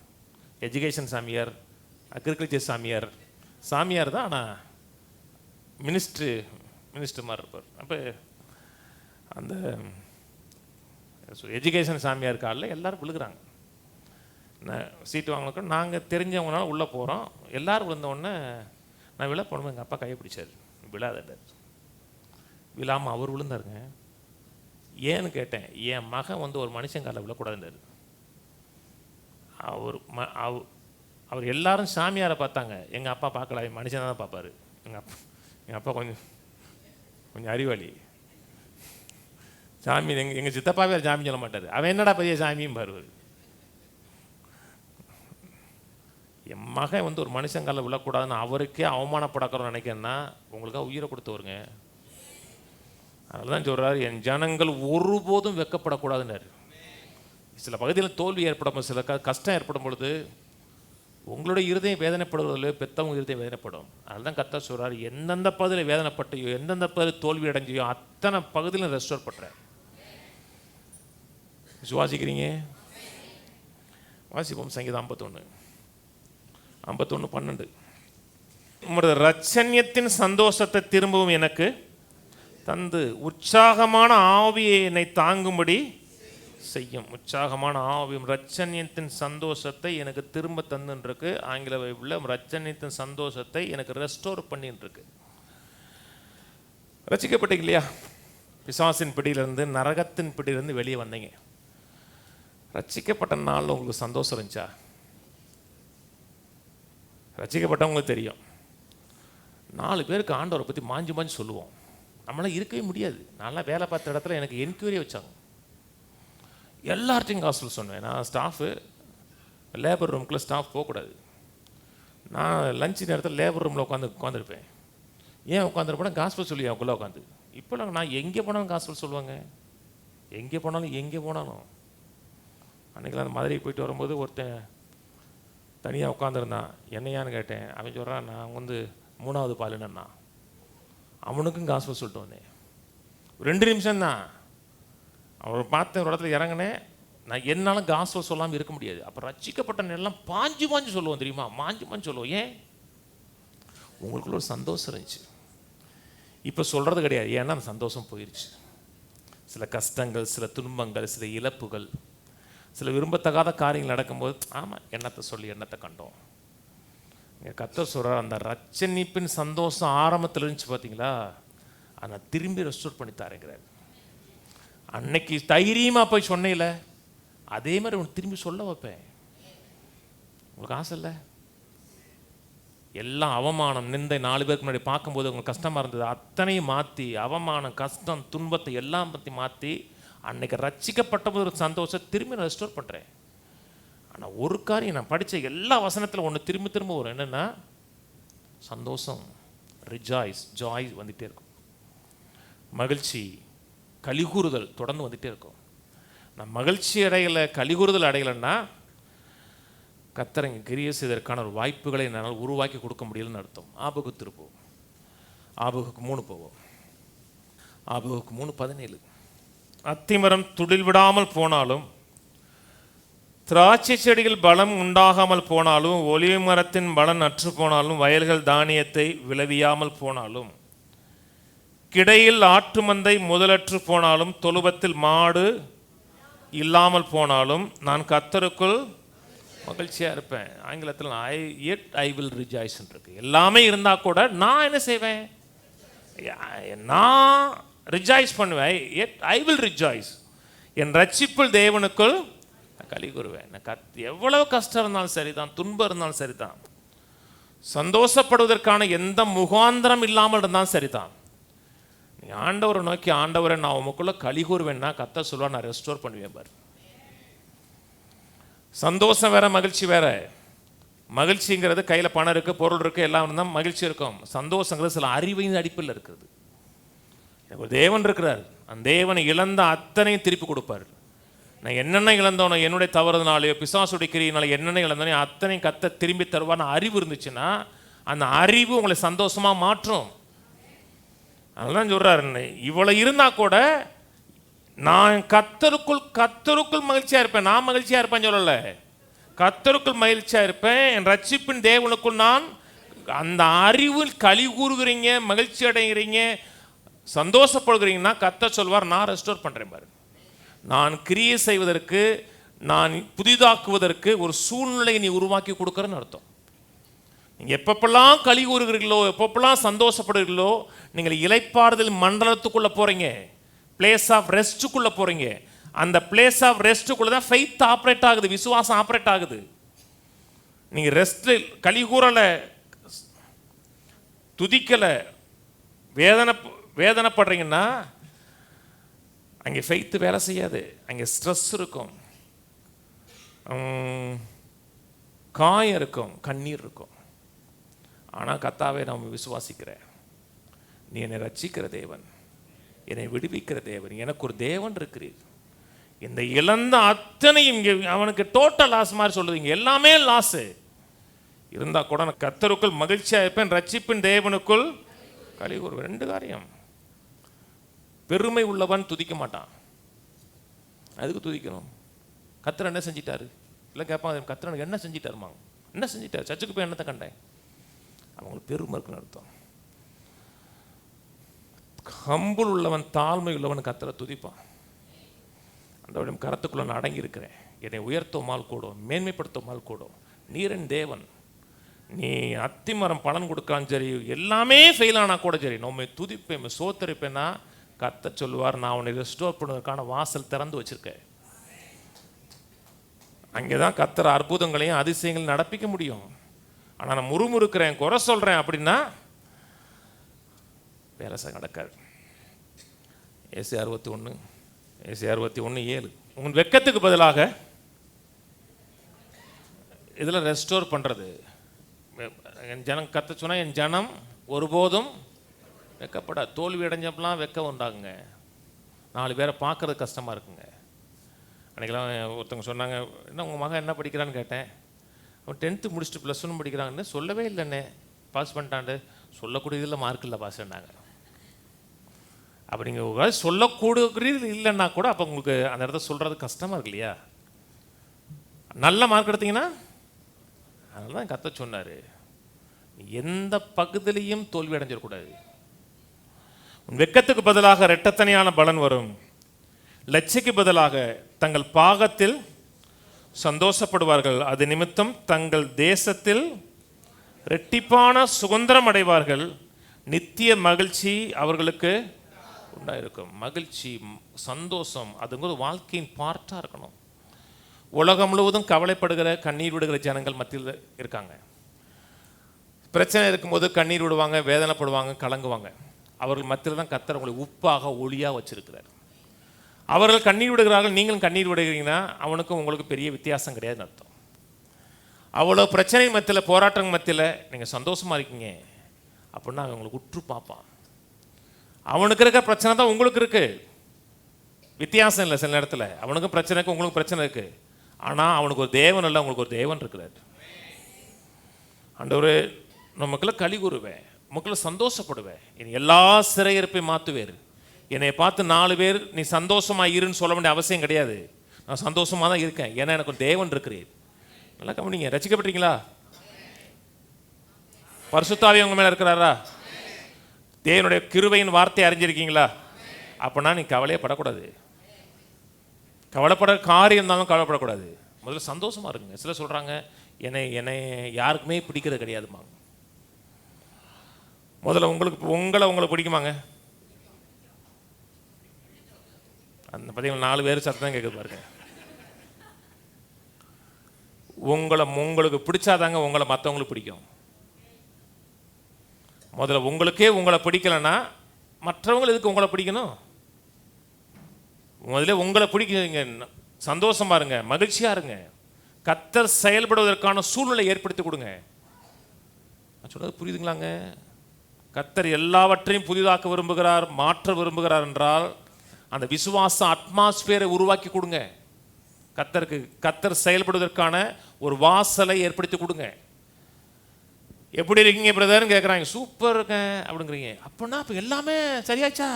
எஜுகேஷன் சாமியார், அக்ரிகல்ச்சர் சாமியார், சாமியார் தான் ஆனால் மினிஸ்டர் மாதிரி இருப்பார். அப்போ அந்த எஜுகேஷன் சாமியார் காலில் எல்லோரும் விழுகிறாங்க. சீட்டு வாங்கினோம், நாங்கள் தெரிஞ்சவங்கனால உள்ளே போகிறோம். எல்லோரும் விழுந்தோடனே நான் விழ போனோம், எங்கள் அப்பா கையை பிடிச்சார், விழாதார். விழாமல் அவர் விழுந்தாருங்க. ஏன்னு கேட்டேன், என் மகன் ஒரு மனுஷன் காலில் விழக்கூடாதுன்றார். அவர் எல்லாரும் சாமியாரை பார்த்தாங்க, எங்கள் அப்பா பார்க்கல, மனுஷனாக தான் பார்ப்பார். எங்கள் அப்பா கொஞ்சம் அறிவாளி. சாமி எங்கள் சித்தப்பாவே சாமி சொல்ல மாட்டார். அவன் என்னடா பெரிய சாமியும் பாருவார். என் மகன் வந்து ஒரு மனுஷங்கால விழக்கூடாதுன்னு அவருக்கே அவமானப்படக்கிறோம் நினைக்கிறேன்னா உங்களுக்காக உயிரை கொடுத்தவருங்க. அதனால தான் சொல்கிறார், என் ஜனங்கள் ஒருபோதும் வெக்கப்படக்கூடாதுன்னாரு. சில பகுதியில் தோல்வி ஏற்படும், சில கஷ்டம் ஏற்படும் பொழுது உங்களுடைய இருதயம் வேதனைப்படுவதில்லை, பெற்றவங்க இருதயம் வேதனைப்படும். அதனால தான் கர்த்தர் சொல்கிறார், எந்தெந்த பகுதியில் வேதனைப்பட்டையோ எந்தெந்த பகுதியில் தோல்வி அடைஞ்சியோ அத்தனை பகுதியிலும் ரெஸ்டோர் பண்ணுறேன். விசுவாசிக்கிறீங்க? வாசிப்போம் சங்கீதம் 51:12. உமது இரட்சண்யத்தின் சந்தோஷத்தை திரும்பவும் எனக்கு தந்து உற்சாகமான ஆவியை என்னை தாங்கும்படி செய்யும். உற்சாகமான ஆவியும் இரட்சண்யத்தின் சந்தோஷத்தை எனக்கு திரும்ப தந்துருக்கு. ஆங்கில பைபிள்ல இரட்சண்யத்தின் சந்தோஷத்தை எனக்கு ரெஸ்டோர் பண்ணின்னு இருக்கு. ரட்சிக்கப்பட்டீங்க இல்லையா? பிசாசின் பிடியிலிருந்து, நரகத்தின் பிடியிலிருந்து வெளியே வந்தீங்க. ரட்சிக்கப்பட்ட நாளில் உங்களுக்கு சந்தோஷம் இருந்துச்சா? ரட்சிக்கப்பட்டவங்களுக்கு தெரியும். 4 பேருக்கு ஆண்டவரை பற்றி மாஞ்சி சொல்லுவோம். நம்மளால் இருக்கவே முடியாது. நான்லாம் வேலை பார்த்த இடத்துல எனக்கு என்கொயரி வச்சாங்க. எல்லார்ட்டையும் காஸ்பல் சொன்னேன். நான் ஸ்டாஃபு லேபர் ரூம்குள்ளே ஸ்டாஃப் போகக்கூடாது. நான் லஞ்சு நேரத்தில் லேபர் ரூமில் உட்காந்துருப்பேன். ஏன் உட்காந்துருப்பேன்? காஸ்பல் சொல்லி அவங்களுக்குள்ளே உட்காந்து. இப்போலாம் நான் எங்கே போனாலும் காஸ்பல் சொல்லுவாங்க. எங்கே போனாலும் அன்றைக்கெல்லாம் அந்த மதுரைக்கு போயிட்டு வரும்போது ஒருத்தன் தனியாக உட்காந்துருந்தான். என்னையான்னு கேட்டேன். அவன் சொல்கிறான், நான் வந்து 3வது பாலுன்னா. அவனுக்கும் காஸ்பல் சொல்லிட்டு வந்தேன். 2 நிமிஷம்தான். அவரை பார்த்த ஒரு இடத்துல இறங்கினேன். நான் என்னாலும் காஸ்பல் சொல்லாமல் இருக்க முடியாது. அப்போ ரட்சிக்கப்பட்ட எல்லாம் பாஞ்சு சொல்லுவோம் தெரியுமா? மாஞ்சு சொல்லுவோம். ஏன்? உங்களுக்குள்ள ஒரு சந்தோஷம் இருந்துச்சு. இப்போ சொல்கிறது கிடையாது. ஏன்னா அந்த சந்தோஷம் போயிடுச்சு. சில கஷ்டங்கள், சில துன்பங்கள், சில இழப்புகள், சில விரும்பத்தகாத காரியங்கள் நடக்கும்போது ஆமாம் எண்ணத்தை சொல்லி எண்ணத்தை கண்டோம். இங்கே கர்த்தர் சொல்கிறார், அந்த ரட்சணிப்பின் சந்தோஷம் ஆரம்பத்தில் இருந்துச்சு பார்த்தீங்களா, அதை திரும்பி ரெஸ்டோர் பண்ணி தாருங்கிறார். அன்னைக்கு தைரியமாக போய் சொன்னேல, அதே மாதிரி உனக்கு திரும்பி சொல்ல வைப்பேன். உங்களுக்கு ஆசை இல்லை? எல்லாம் அவமானம், நிந்தை 4 பேருக்கு முன்னாடி பார்க்கும்போது உங்களுக்கு கஷ்டமாக இருந்தது, அத்தனையும் மாற்றி, அவமானம், கஷ்டம், துன்பத்தை எல்லாம் பற்றி மாற்றி அன்னைக்கு ரட்சிக்கப்பட்டபோது ஒரு சந்தோஷம் திரும்பி நான் ரெஸ்டோர் பண்ணுறேன். ஆனால் ஒரு காரியம், நான் படித்த எல்லா வசனத்தில் ஒன்று திரும்ப வரும். என்னென்னா சந்தோஷம், ரிஜாய்ஸ், ஜாய் வந்துகிட்டே இருக்கும். மகிழ்ச்சி, கலிகூறுதல் தொடர்ந்து வந்துகிட்டே இருக்கும். நான் மகிழ்ச்சி அடையலை, கலிகூறுதல் அடையலைன்னா கர்த்தர் இங்கே கிரியை செய்வதற்கான ஒரு வாய்ப்புகளை என்னால் உருவாக்கி கொடுக்க முடியலன்னு அர்த்தம். ஆபகுக்கு திருப்போம். ஆபகுக்கு 3 போவோம். ஆபகுக்கு 3:17. அத்திமரம் துளிர் விடாமல் போனாலும், திராட்சை செடிகள் பலம் உண்டாகாமல் போனாலும், ஒலிவ மரத்தின் பலன் அற்று போனாலும், வயல்கள் தானியத்தை விளைவியாமல் போனாலும், கிடையில் ஆட்டு மந்தை முதலற்று போனாலும், தொழுவத்தில் மாடு இல்லாமல் போனாலும், நான் கர்த்தருக்குள் மகிழ்ச்சியாக இருப்பேன். ஆங்கிலத்தில் ஐ வில் ரிஜாய்ஸ் இருக்கு. எல்லாமே இருந்தால் கூட நான் என்ன செய்வேன்? நான் ரிஜாய்ஸ் பண்ணுவேன். I will rejoice. என் ரட்சிப்பில் தேவனுக்குள் களி கூறுவேன். எவ்வளவு கஷ்டம் இருந்தாலும் சரிதான், துன்பம் இருந்தாலும் சரிதான், சந்தோஷப்படுவதற்கான எந்த முகாந்திரம் இல்லாமல் இருந்தாலும் சரிதான், நீ ஆண்டவரை நோக்கி, ஆண்டவரை நான் உமக்குள்ள களி கூறுவேன்னா கர்த்தர் சொல்லுவா, நான் ரெஸ்டோர் பண்ணுவேன் பாரு. சந்தோஷம் வேற, மகிழ்ச்சி வேற. மகிழ்ச்சிங்கிறது கையில் பணம் இருக்குது, பொருள் இருக்குது, எல்லாம் இருந்தால் மகிழ்ச்சி இருக்கும். சந்தோஷங்கிறது சில அறிவின் அடிப்பில் இருக்குது. ஒரு தேவன் இருக்கிறார், அந்த தேவனை இழந்த அத்தனையும் திருப்பி கொடுப்பார். நான் என்னென்ன இழந்தோனோ, என்னுடைய தவறுனாலையோ பிசாசுடைய கிரியினால என்னென்ன இழந்தோனோ அத்தனையும் கர்த்தர் திரும்பி தருவான அறிவு இருந்துச்சுன்னா அந்த அறிவு உங்களை சந்தோஷமாக மாற்றும். அதெல்லாம் சொல்கிறாரு, இவ்வளோ இருந்தால் கூட நான் கர்த்தருக்குள் மகிழ்ச்சியாக இருப்பேன். நான் மகிழ்ச்சியாக இருப்பேன்னு சொல்லலை, கர்த்தருக்குள் மகிழ்ச்சியாக இருப்பேன். என் ரட்சிப்பின் தேவனுக்குள் நான் அந்த அறிவில் களி கூறுகிறீங்க, மகிழ்ச்சி அடைகிறீங்க, சந்தோஷப்படுகிறீங்கன்னா கர்த்தர் சொல்வார், நான் ரெஸ்டோர் பண்ணுறேன் பாரு. நான் கிரியை செய்வதற்கு, நான் புதிதாக்குவதற்கு ஒரு சூழ்நிலையை நீ உருவாக்கி கொடுக்குறேன்னு அர்த்தம். நீங்கள் எப்பப்பெல்லாம் களி கூறுகிறீர்களோ, எப்பப்பெல்லாம் சந்தோஷப்படுகிறீர்களோ, நீங்கள் இளைப்பாறுதல் மண்டலத்துக்குள்ளே போகிறீங்க, பிளேஸ் ஆஃப் ரெஸ்ட்டுக்குள்ளே போகிறீங்க. அந்த பிளேஸ் ஆஃப் ரெஸ்ட்டுக்குள்ளே தான் ஃபெய்த் ஆப்ரேட் ஆகுது, விசுவாசம் ஆப்ரேட் ஆகுது. நீங்கள் ரெஸ்ட்டு களி கூறலை, துதிக்கலை, வேதனைப்படுறீங்கன்னா அங்கே ஃபெய்த்து வேலை செய்யாது, அங்கே ஸ்ட்ரெஸ் இருக்கும். காயம் இருக்கும், கண்ணீர் இருக்கும். ஆனால் கர்த்தாவே நான் விசுவாசிக்கிறேன், நீ என்னை ரட்சிக்கிற தேவன், என்னை விடுவிக்கிற தேவன், எனக்கு ஒரு தேவன் இருக்கிறீர். இந்த இழந்த அத்தனையும் இங்கே அவனுக்கு டோட்டல் லாஸ் மாதிரி சொல்லுது, இங்கே எல்லாமே லாஸு இருந்தால் கூட நான் கர்த்தருக்குள் மகிழ்ச்சியாக இருப்பேன், ரட்சிப்பின் தேவனுக்குள் களி கூறுவேன். 2 காரியம். பெருமை உள்ளவன் துதிக்க மாட்டான். அதுக்கு துதிக்கணும். கர்த்தர் என்ன செஞ்சிட்டாரு இல்லை கேட்பாங்க, கர்த்தர் என்ன செஞ்சிட்டாருமாங்க, என்ன செஞ்சிட்டாரு, சர்ச்சுக்கு போய் என்னத்தை கண்டேன், அவங்களுக்கு பெருமை இருக்குன்னு அர்த்தம். ஹம்புல் உள்ளவன், தாழ்மை உள்ளவன் கர்த்தரை துதிப்பான். அந்த கரத்துக்குள்ள நான் அடங்கி இருக்கிறேன், என்னை உயர்த்துமால் கூடும், மேன்மைப்படுத்துமால் கூடும், நீரின் தேவன், நீ அத்திமரம் பலன் கொடுக்கலாம் சரி, எல்லாமே ஃபெயில் ஆனா கூட சரி, நம்ம துதிப்பேன் சோத்தரிப்பேன்னா கர்த்தர் சொல்லுவார், நான் உன்னை ரெஸ்டோர் பண்ணுவதற்கான வாசல் திறந்து வச்சிருக்கேன். அங்கேதான் கர்த்தர் அற்புதங்களையும் அதிசயங்களையும் நடப்பிக்க முடியும். ஆனால் நான் முறுமுறுக்கிறேன், குறை சொல்றேன் அப்படின்னா வேலை நடக்காது. ஏசி 61:7 உன் வெக்கத்துக்கு பதிலாக இதில் ரெஸ்டோர் பண்ணுறது. என் ஜனம் கத்த சொன்னால், என் ஜனம் ஒருபோதும் வெக்கப்படாது. தோல்வி அடைஞ்சப்பெல்லாம் வெக்கம் உண்டாகுங்க, 4 பேரை பார்க்கறது கஷ்டமாக இருக்குங்க. அன்றைக்கெல்லாம் ஒருத்தவங்க சொன்னாங்க, என்ன உங்கள் மகன் என்ன படிக்கிறான்னு கேட்டேன். அவன் 10th முடிச்சுட்டு +1 படிக்கிறாங்கன்னு சொல்லவே இல்லைண்ணே, பாஸ் பண்ணிட்டாண்டு. சொல்லக்கூடியதில் மார்க் இல்லை பாஸ்ன்னாங்க. அப்போ நீங்கள் சொல்லக்கூடியது இல்லைன்னா கூட அப்போ உங்களுக்கு அந்த இடத்த சொல்கிறது கஷ்டமாக இருக்கு இல்லையா? நல்ல மார்க் எடுத்தீங்கன்னா அதனால தான் கத்த சொன்னார், எந்த பகுதியிலையும் தோல்வி அடைஞ்சிடக்கூடாது. உன் வெக்கத்துக்கு பதிலாக இரட்டத்தனையான பலன் வரும், லட்சைக்கு பதிலாக தங்கள் பாகத்தில் சந்தோஷப்படுவார்கள், அது நிமித்தம் தங்கள் தேசத்தில் இரட்டிப்பான சுதந்திரம் அடைவார்கள், நித்திய மகிழ்ச்சி அவர்களுக்கு உண்டாயிருக்கும். மகிழ்ச்சி, சந்தோஷம் அதுங்கிறது வாழ்க்கையின் பார்ட்டாக இருக்கணும். உலகம் முழுவதும் கவலைப்படுகிற, கண்ணீர் விடுகிற ஜனங்கள் மத்தியில் இருக்காங்க. பிரச்சனை இருக்கும்போது கண்ணீர் விடுவாங்க, வேதனைப்படுவாங்க, கலங்குவாங்க. அவர்கள் மத்தியில் தான் கர்த்தர் உங்களை உப்பாக ஒளியாக வச்சிருக்கிறார். அவர்கள் கண்ணீர் விடுகிறார்கள், நீங்களும் கண்ணீர் விடுகிறீங்கன்னா அவனுக்கும் உங்களுக்கு பெரிய வித்தியாசம் கிடையாதுன்னு அர்த்தம். அவ்வளோ பிரச்சனை மத்தியில், போராட்டம் மத்தியில் நீங்கள் சந்தோஷமாக இருக்கீங்க அப்படின்னா அவன் உங்களுக்கு உற்று பார்ப்பான். அவனுக்கு இருக்க பிரச்சனை தான் உங்களுக்கு இருக்கு, வித்தியாசம் இல்லை. சில நேரத்தில் அவனுக்கும் பிரச்சனை இருக்கு, உங்களுக்கு பிரச்சனை இருக்கு. ஆனால் அவனுக்கு ஒரு தேவன் இல்லை, உங்களுக்கு ஒரு தேவன் இருக்கிறார். ஆண்டவரே நமக்குள்ள களி கூறுவேன், நமக்குள்ள சந்தோஷப்படுவேன், என் எல்லா சிறையிருப்பையும் மாற்றுவேர். என்னை பார்த்து 4 பேர் நீ சந்தோஷமா இருன்னு சொல்ல வேண்டிய அவசியம் கிடையாது. நான் சந்தோஷமாக தான் இருக்கேன், ஏன்னா எனக்கு ஒரு தேவன் இருக்கிறேன். நல்லா கவனிங்க. ரசிக்கப்பட்டீங்களா? பரிசுத்தாவி உங்க மேலே இருக்கிறாரா? தேவனுடைய கிருபையின் வார்த்தை அறிஞ்சிருக்கீங்களா? அப்படின்னா நீ கவலையே படக்கூடாது. கவலைப்பட காரியம் இருந்தாலும் கவலைப்படக்கூடாது. முதல்ல சந்தோஷமா இருக்குங்க. சில சொல்றாங்க, என்னை யாருக்குமே பிடிக்கிறது கிடையாதுமாங்க. முதல்ல உங்களை பிடிக்குமாங்க? அந்த பார்த்தீங்கன்னா 4 பேர் சத்தம் கேட்குது பாருங்க. உங்களுக்கு பிடிச்சாதாங்க உங்களை மற்றவங்களுக்கு பிடிக்கும். முதல்ல உங்களுக்கே உங்களை பிடிக்கலன்னா மற்றவங்க எதுக்கு உங்களை பிடிக்கணும்? முதல்ல உங்களை பிடிக்குங்க, சந்தோஷமா இருங்க, மகிழ்ச்சியா இருங்க. கர்த்தர் செயல்படுவதற்கான சூழ்நிலை ஏற்படுத்தி கொடுங்க. நான் சொல்றது புரியுதுங்களாங்க? கர்த்தர் எல்லாவற்றையும் புதிதாக்க விரும்புகிறார், மாற்ற விரும்புகிறார் என்றால் அந்த விசுவாச அட்மாஸ்பியரை உருவாக்கி கொடுங்க. கர்த்தர் செயல்படுவதற்கான ஒரு வாசலை ஏற்படுத்தி கொடுங்க. எப்படி இருக்கீங்க பிரதர்னு கேட்குறாங்க. சூப்பர் இருக்கேன் அப்படிங்கிறீங்க. அப்படின்னா இப்போ எல்லாமே சரியாச்சா?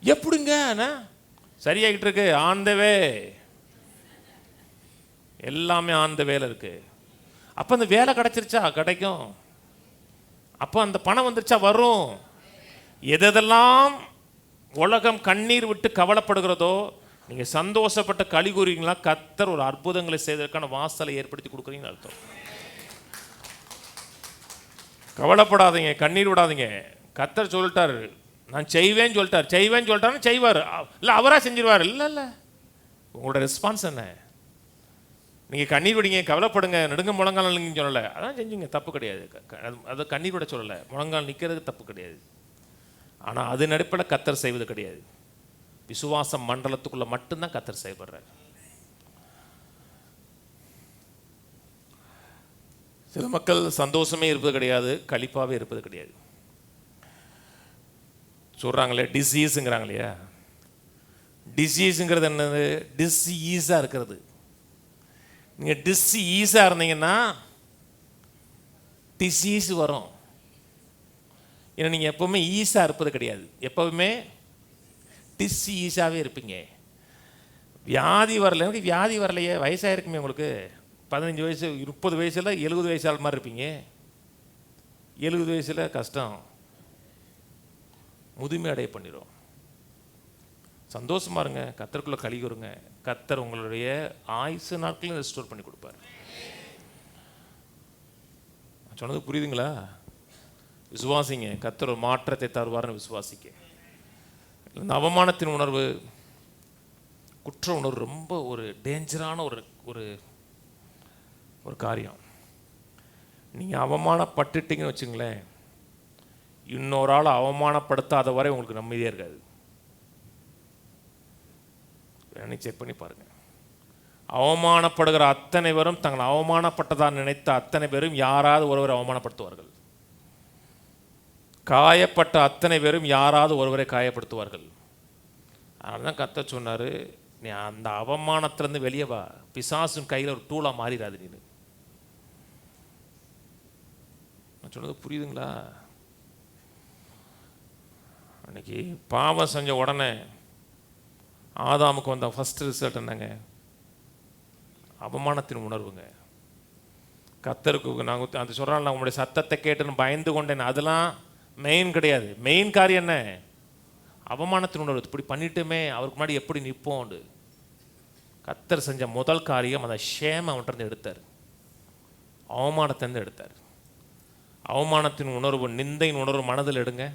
எப்படிங்க? சரியாகிட்டு இருக்கு, ஆன் த வே, எல்லாமே ஆன் த வேல இருக்கு. அப்போ அந்த வேலை கிடைச்சிருச்சா? கிடைக்கும். அப்போ அந்த பணம் வந்துருச்சா? வரும். எதெல்லாம் உலகம் கண்ணீர் விட்டு கவலைப்படுகிறதோ நீங்கள் சந்தோஷப்பட்ட களி கூறுவீங்களா? கர்த்தர் ஒரு அற்புதங்களை செய்வதற்கான வாசலை ஏற்படுத்தி கொடுக்குறீங்கன்னு அர்த்தம். கவலைப்படாதீங்க, கண்ணீர் விடாதீங்க. கர்த்தர் சொல்லிட்டாரு, நான் செய்வேன்னு சொல்லிட்டாருன்னு செய்வார். இல்லை அவராக செஞ்சிருவார். இல்லை உங்களோட ரெஸ்பான்ஸ் என்ன? நீங்கள் கண்ணீர் விடுங்க, கவலைப்படுங்க, நெடுங்க முழங்கால் நிற்கன்னு சொல்லலை, அதான் செஞ்சுங்க, தப்பு கிடையாது. அது கண்ணீர் விட சொல்லலை, முழங்கால் நிற்கிறது தப்பு கிடையாது. ஆனால் அது நடிப்பில் கர்த்தர் செய்வது கிடையாது. விசுவாசம் மண்டலத்துக்குள்ளே மட்டும்தான் கர்த்தர் செயல்படுறார். சில மக்கள் சந்தோஷமே இருப்பது கிடையாது, களிப்பாகவே இருப்பது கிடையாது. சொல்கிறாங்களே டிசீஸுங்கிறாங்க இல்லையா, டிசீஸுங்கிறது என்னது? டிஸ்ஈஸாக இருக்கிறது. நீங்கள் டிஸ்ஈஸாக இருந்தீங்கன்னா டிசீஸ் வரும். ஏன்னா நீங்கள் எப்போவுமே ஈஸாக இருப்பது கிடையாது, எப்போவுமே டிஸ்ஈஸாகவே இருப்பீங்க. வியாதி வரல, எனக்கு வியாதி வரலையே, வயசாக இருக்குமே உங்களுக்கு, 15 வயசு 30 வயசில் 70 வயசு ஆள் மாதிரி இருப்பீங்க. 70 வயசில் கஷ்டம், முதுமை அடைய பண்ணிடும். சந்தோஷமா இருங்க, கத்தருக்குள்ளே கழிவுறுங்க. கத்தர் உங்களுடைய ஆயுசு நாட்களையும் ரெஸ்டோர் பண்ணி கொடுப்பார். சொன்னது புரியுதுங்களா? விசுவாசிங்க, கத்தர் ஒரு மாற்றத்தை தருவார்னு விசுவாசிக்க. இந்த அவமானத்தின் உணர்வு, குற்ற உணர்வு ரொம்ப ஒரு டேஞ்சரான ஒரு ஒரு காரியம். நீங்கள் அவமானப்பட்டுட்டீங்கன்னு வச்சுங்களேன், இன்னொரு ஆள் அவமானப்படுத்தாத வரை உங்களுக்கு நிம்மதியாக இருக்காது. செக் பண்ணி பாருங்க. அவமானப்படுகிற அத்தனை பேரும் தங்களை அவமானப்பட்டதாக நினைத்த அத்தனை பேரும் யாராவது ஒருவரை அவமானப்படுத்துவார்கள். காயப்பட்ட அத்தனை பேரும் யாராவது ஒருவரை காயப்படுத்துவார்கள். அதனால தான் கர்த்தர் சொன்னார், நீ அந்த அவமானத்திலேருந்து வெளியே வா, பிசாசின் கையில் ஒரு டூலாக மாறிடாது. நீ சொன்னது புரியுதுங்களா? அன்னைக்கு பாவம் செஞ்ச உடனே ஆதாமுக்கு வந்த ஃபர்ஸ்ட் ரிசல்ட் என்னங்க? அவமானத்தின் உணர்வுங்க. கர்த்தருக்கு நாங்கள் அந்த சொல்கிறாங்க, உங்களுடைய சத்தத்தை கேட்டுன்னு பயந்து கொண்டேன், அதெல்லாம் மெயின் கிடையாது. மெயின் காரியம் என்ன? அவமானத்தின் உணர்வு. இப்படி பண்ணிட்டுமே அவருக்கு முன்னாடி எப்படி நிற்போண்டு கர்த்தர் செஞ்ச முதல் காரியம் அந்த ஷேம் அவன்கிட்ட எடுத்தார், அவமானத்திலேருந்து எடுத்தார். அவமானத்தின் உணர்வு, நிந்தையின் உணர்வு மனதில் எடுங்க.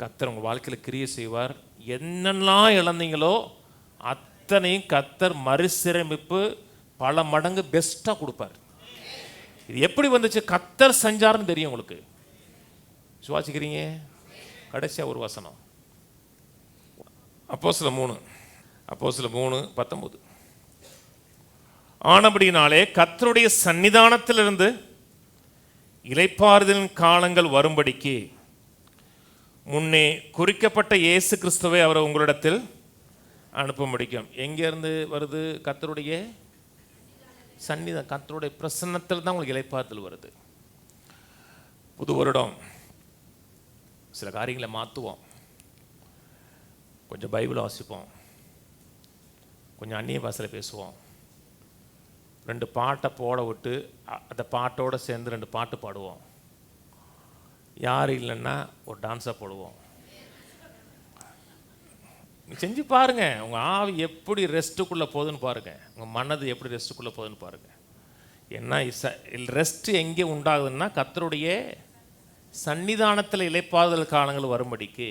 கர்த்தர் உங்கள் வாழ்க்கையில் கிரியை செய்வார். என்னெல்லாம் இழந்தீங்களோ அத்தனையும் கர்த்தர் மறுசீரமைப்பு பல மடங்கு பெஸ்ட்டாக கொடுப்பார். இது எப்படி வந்துச்சு? கர்த்தர் செஞ்சாருன்னு தெரியும் உங்களுக்கு. சுவாசிக்கிறீங்க? கடைசியாக ஒரு வசனம், அப்போஸ்தலர் 3:19. ஆனபடியினாலே கர்த்தருடைய சன்னிதானத்திலிருந்து இளைப்பாறுதலின் காலங்கள் வரும்படிக்கு முன்னே குறிக்கப்பட்ட இயேசு கிறிஸ்துவை அவர் உங்களிடத்தில் அனுப்ப முடிக்கும். எங்கேருந்து வருது? கர்த்தருடைய சன்னிதானம், கர்த்தருடைய பிரசன்னத்தில் தான் உங்களுக்கு இளைப்பாறுதல் வருது. புது வருடம் சில காரியங்களை மாற்றுவோம். கொஞ்சம் பைபிளை வாசிப்போம், கொஞ்சம் அந்நிய பாஷையில் பேசுவோம், 2 பாட்டை போட விட்டு அந்த பாட்டோடு சேர்ந்து 2 பாட்டு பாடுவோம். யார் இல்லைன்னா ஒரு டான்ஸாக போடுவோம். செஞ்சு பாருங்கள், உங்கள் ஆவி எப்படி ரெஸ்ட்டுக்குள்ளே போகுதுன்னு பாருங்கள், உங்கள் மனது எப்படி ரெஸ்ட்டுக்குள்ளே போகுதுன்னு பாருங்கள். ஏன்னா ரெஸ்ட்டு எங்கே உண்டாகுதுன்னா கர்த்தருடைய சன்னிதானத்தில் இளைப்பாறுதல் காலங்கள் வரும்படிக்கு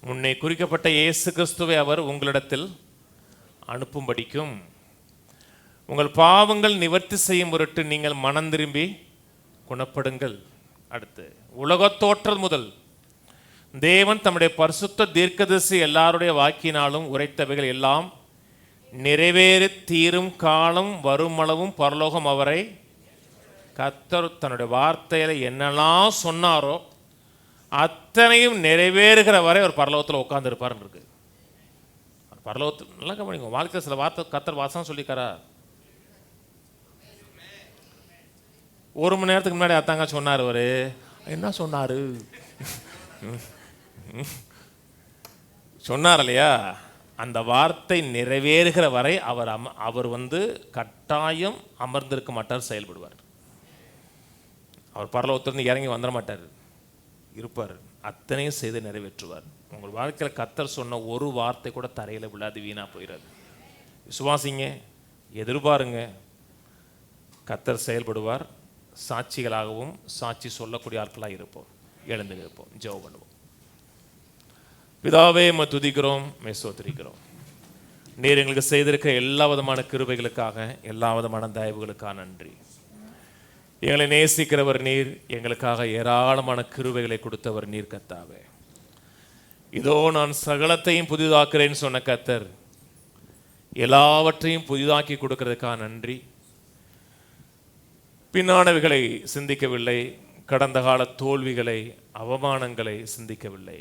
முன்னே குறிக்கப்பட்ட இயேசு கிறிஸ்துவை அவர் உங்களிடத்தில் அனுப்பும்படிக்கும் உங்கள் பாவங்கள் நிவர்த்தி செய்யும் பொருட்டு நீங்கள் மனம் திரும்பி குணப்படுங்கள். அடுத்து, உலகத்தோற்றல் முதல் தேவன் தம்முடைய பரிசுத்த தீர்க்கதரிசி எல்லாருடைய வாக்கினாலும் உரைத்தவைகள் எல்லாம் நிறைவேறி தீரும் காலம் வருமளவும் பரலோகம் அவரை கர்த்தர் தன்னுடைய வார்த்தையில என்னெல்லாம் சொன்னாரோ அத்தனையும் நிறைவேறுகிற வரை ஒரு பரலோகத்தில் உட்கார்ந்து இருப்பாருன்னு இருக்கு. பரலோகத்தில் நல்லா கவனிங்க, வாழ்க்கையில் சில வார்த்தை கர்த்தர் வாசம் சொல்லிக்காரா? 1 மணி நேரத்துக்கு முன்னாடி அத்தாங்க சொன்னார். அவர் என்ன சொன்னார்? சொன்னார் இல்லையா? அந்த வார்த்தை நிறைவேறுகிற வரை அவர் கட்டாயம் அமர்ந்திருக்க மாட்டார், செயல்படுவார். அவர் பரலோகத்திலிருந்து இறங்கி வந்துட மாட்டார், இருப்பார். அத்தனையும் செய்து நிறைவேற்றுவார். உங்கள் வாழ்க்கையில் கர்த்தர் சொன்ன ஒரு வார்த்தை கூட தரையில் விழாது, வீணாக போயிடாது. விசுவாசிங்க, எதிர்பாருங்க, கர்த்தர் செயல்படுவார். சாட்சிகளாகவும் சாட்சி சொல்லக்கூடிய ஆட்களாக இருப்போம். எழுந்து இருப்போம், ஜெபம் பண்ணுவோம். பிதாவே, உம்மை துதிக்கிறோம், உம்மை ஸ்தோத்திரிக்கிறோம். நீர் எங்களுக்கு செய்திருக்க எல்லா விதமான கிருபைகளுக்காக, எல்லா விதமான தயவுகளுக்காக நன்றி. எங்களை நேசிக்கிறவர் நீர், எங்களுக்காக ஏராளமான கிருபைகளை கொடுத்தவர் நீர் கர்த்தாவே. இதோ நான் சகலத்தையும் புதிதாக்குறேன்னு சொன்ன கர்த்தர் எல்லாவற்றையும் புதிதாக்கி கொடுக்கறதுக்காக நன்றி. பின்னானவைகளை சிந்திக்கவில்லை, கடந்த கால தோல்விகளை, அவமானங்களை சிந்திக்கவில்லை,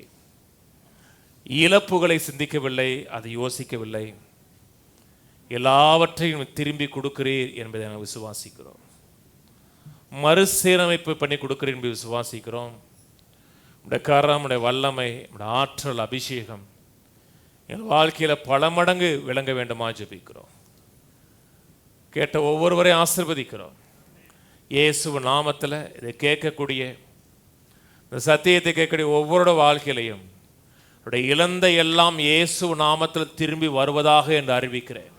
இழப்புகளை சிந்திக்கவில்லை, அதை யோசிக்கவில்லை. எல்லாவற்றையும் திரும்பி கொடுக்கிறீர் என்பதை நாங்கள் விசுவாசிக்கிறோம். மறுசீரமைப்பு பண்ணி கொடுக்கிறீர் என்பதை விசுவாசிக்கிறோம். உடைய கரம், உடைய வல்லமை, உடைய ஆற்றல், அபிஷேகம் எங்கள் வாழ்க்கையில் பல மடங்கு விளங்க வேண்டுமா ஜெபிக்கிறோம். கேட்ட ஒவ்வொருவரையும் ஆசீர்வதிக்கிறோம். இயேசு நாமத்தில் இதை கேட்கக்கூடிய, இந்த சத்தியத்தை கேட்கக்கூடிய ஒவ்வொருட வாழ்க்கையிலையும் இழந்த எல்லாம் இயேசு நாமத்தில் திரும்பி வருவதாக என்று அறிவிக்கிறேன்.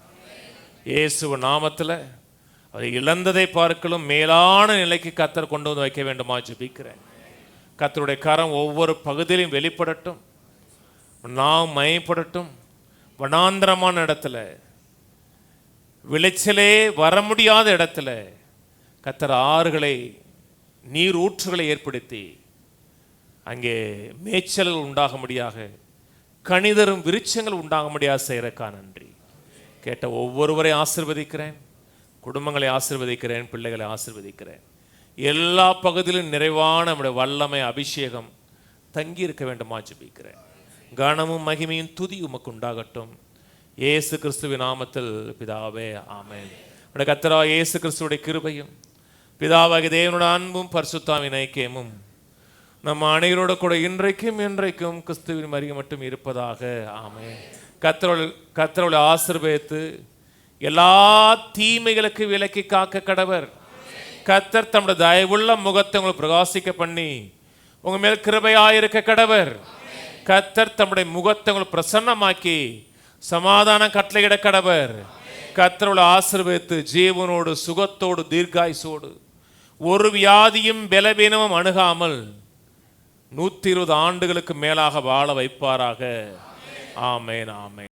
இயேசு நாமத்தில் அதை இழந்ததை பார்க்கலும் மேலான நிலைக்கு கர்த்தர் கொண்டு வந்து வைக்க வேண்டுமா ஜெபிக்கிறேன். கர்த்தருடைய கரம் ஒவ்வொரு பகுதியிலும் வெளிப்படட்டும், நாம் மயப்படட்டும். வனாந்திரமான இடத்துல, விளைச்சலே வர முடியாத இடத்துல கர்த்தர் ஆறுகளை, நீர் ஊற்றுகளை ஏற்படுத்தி அங்கே மேய்ச்சல்கள் உண்டாக முடியாக, கனிதரும் விருட்சங்கள் உண்டாக முடியாது செய்யறக்கா நன்றி. கேட்ட ஒவ்வொருவரையும் ஆசீர்வதிக்கிறேன். குடும்பங்களை ஆசீர்வதிக்கிறேன், பிள்ளைகளை ஆசீர்வதிக்கிறேன். எல்லா பகுதியிலும் நிறைவான நம்முடைய வல்லமை, அபிஷேகம் தங்கி இருக்க வேண்டுமா ஜெபிக்கிறேன். கனமும் மகிமையும் துதி உமக்கு உண்டாகட்டும். இயேசு கிறிஸ்துவின் நாமத்தில் பிதாவே, ஆமென். நம்முடைய கர்த்தராகிய இயேசு கிறிஸ்துவுடைய கிருபையும், பிதாவாகிய தேவனுடைய அன்பும், பரிசுத்தாவின் ஐக்கியமும் நம்ம அனைவரோட கூட இன்றைக்கும் என்றைக்கும் கிறிஸ்துவின் மரியை மட்டும் இருப்பதாக. ஆமென். கர்த்தரோட ஆசீர்வதித்து எல்லா தீமைகளுக்கு விலக்கி காக்க கடவர். கர்த்தர் தம்முடைய தயவுள்ள முகத்தை உங்களுக்கு பிரகாசிக்க பண்ணி உங்க மேல் கிருபையாயிருக்க கடவர். கர்த்தர் தம்முடைய முகத்தை உங்களுக்கு பிரசன்னமாக்கி சமாதானம் கட்டளையிட கடவர். கர்த்தரோட ஆசீர்வதித்து ஜீவனோடு, சுகத்தோடு, தீர்காயுசோடு, ஒரு வியாதியும் பலவீனமும் அணுகாமல் 120 ஆண்டுகளுக்கு மேலாக வாழ வைப்பாராக. ஆமென், ஆமென்.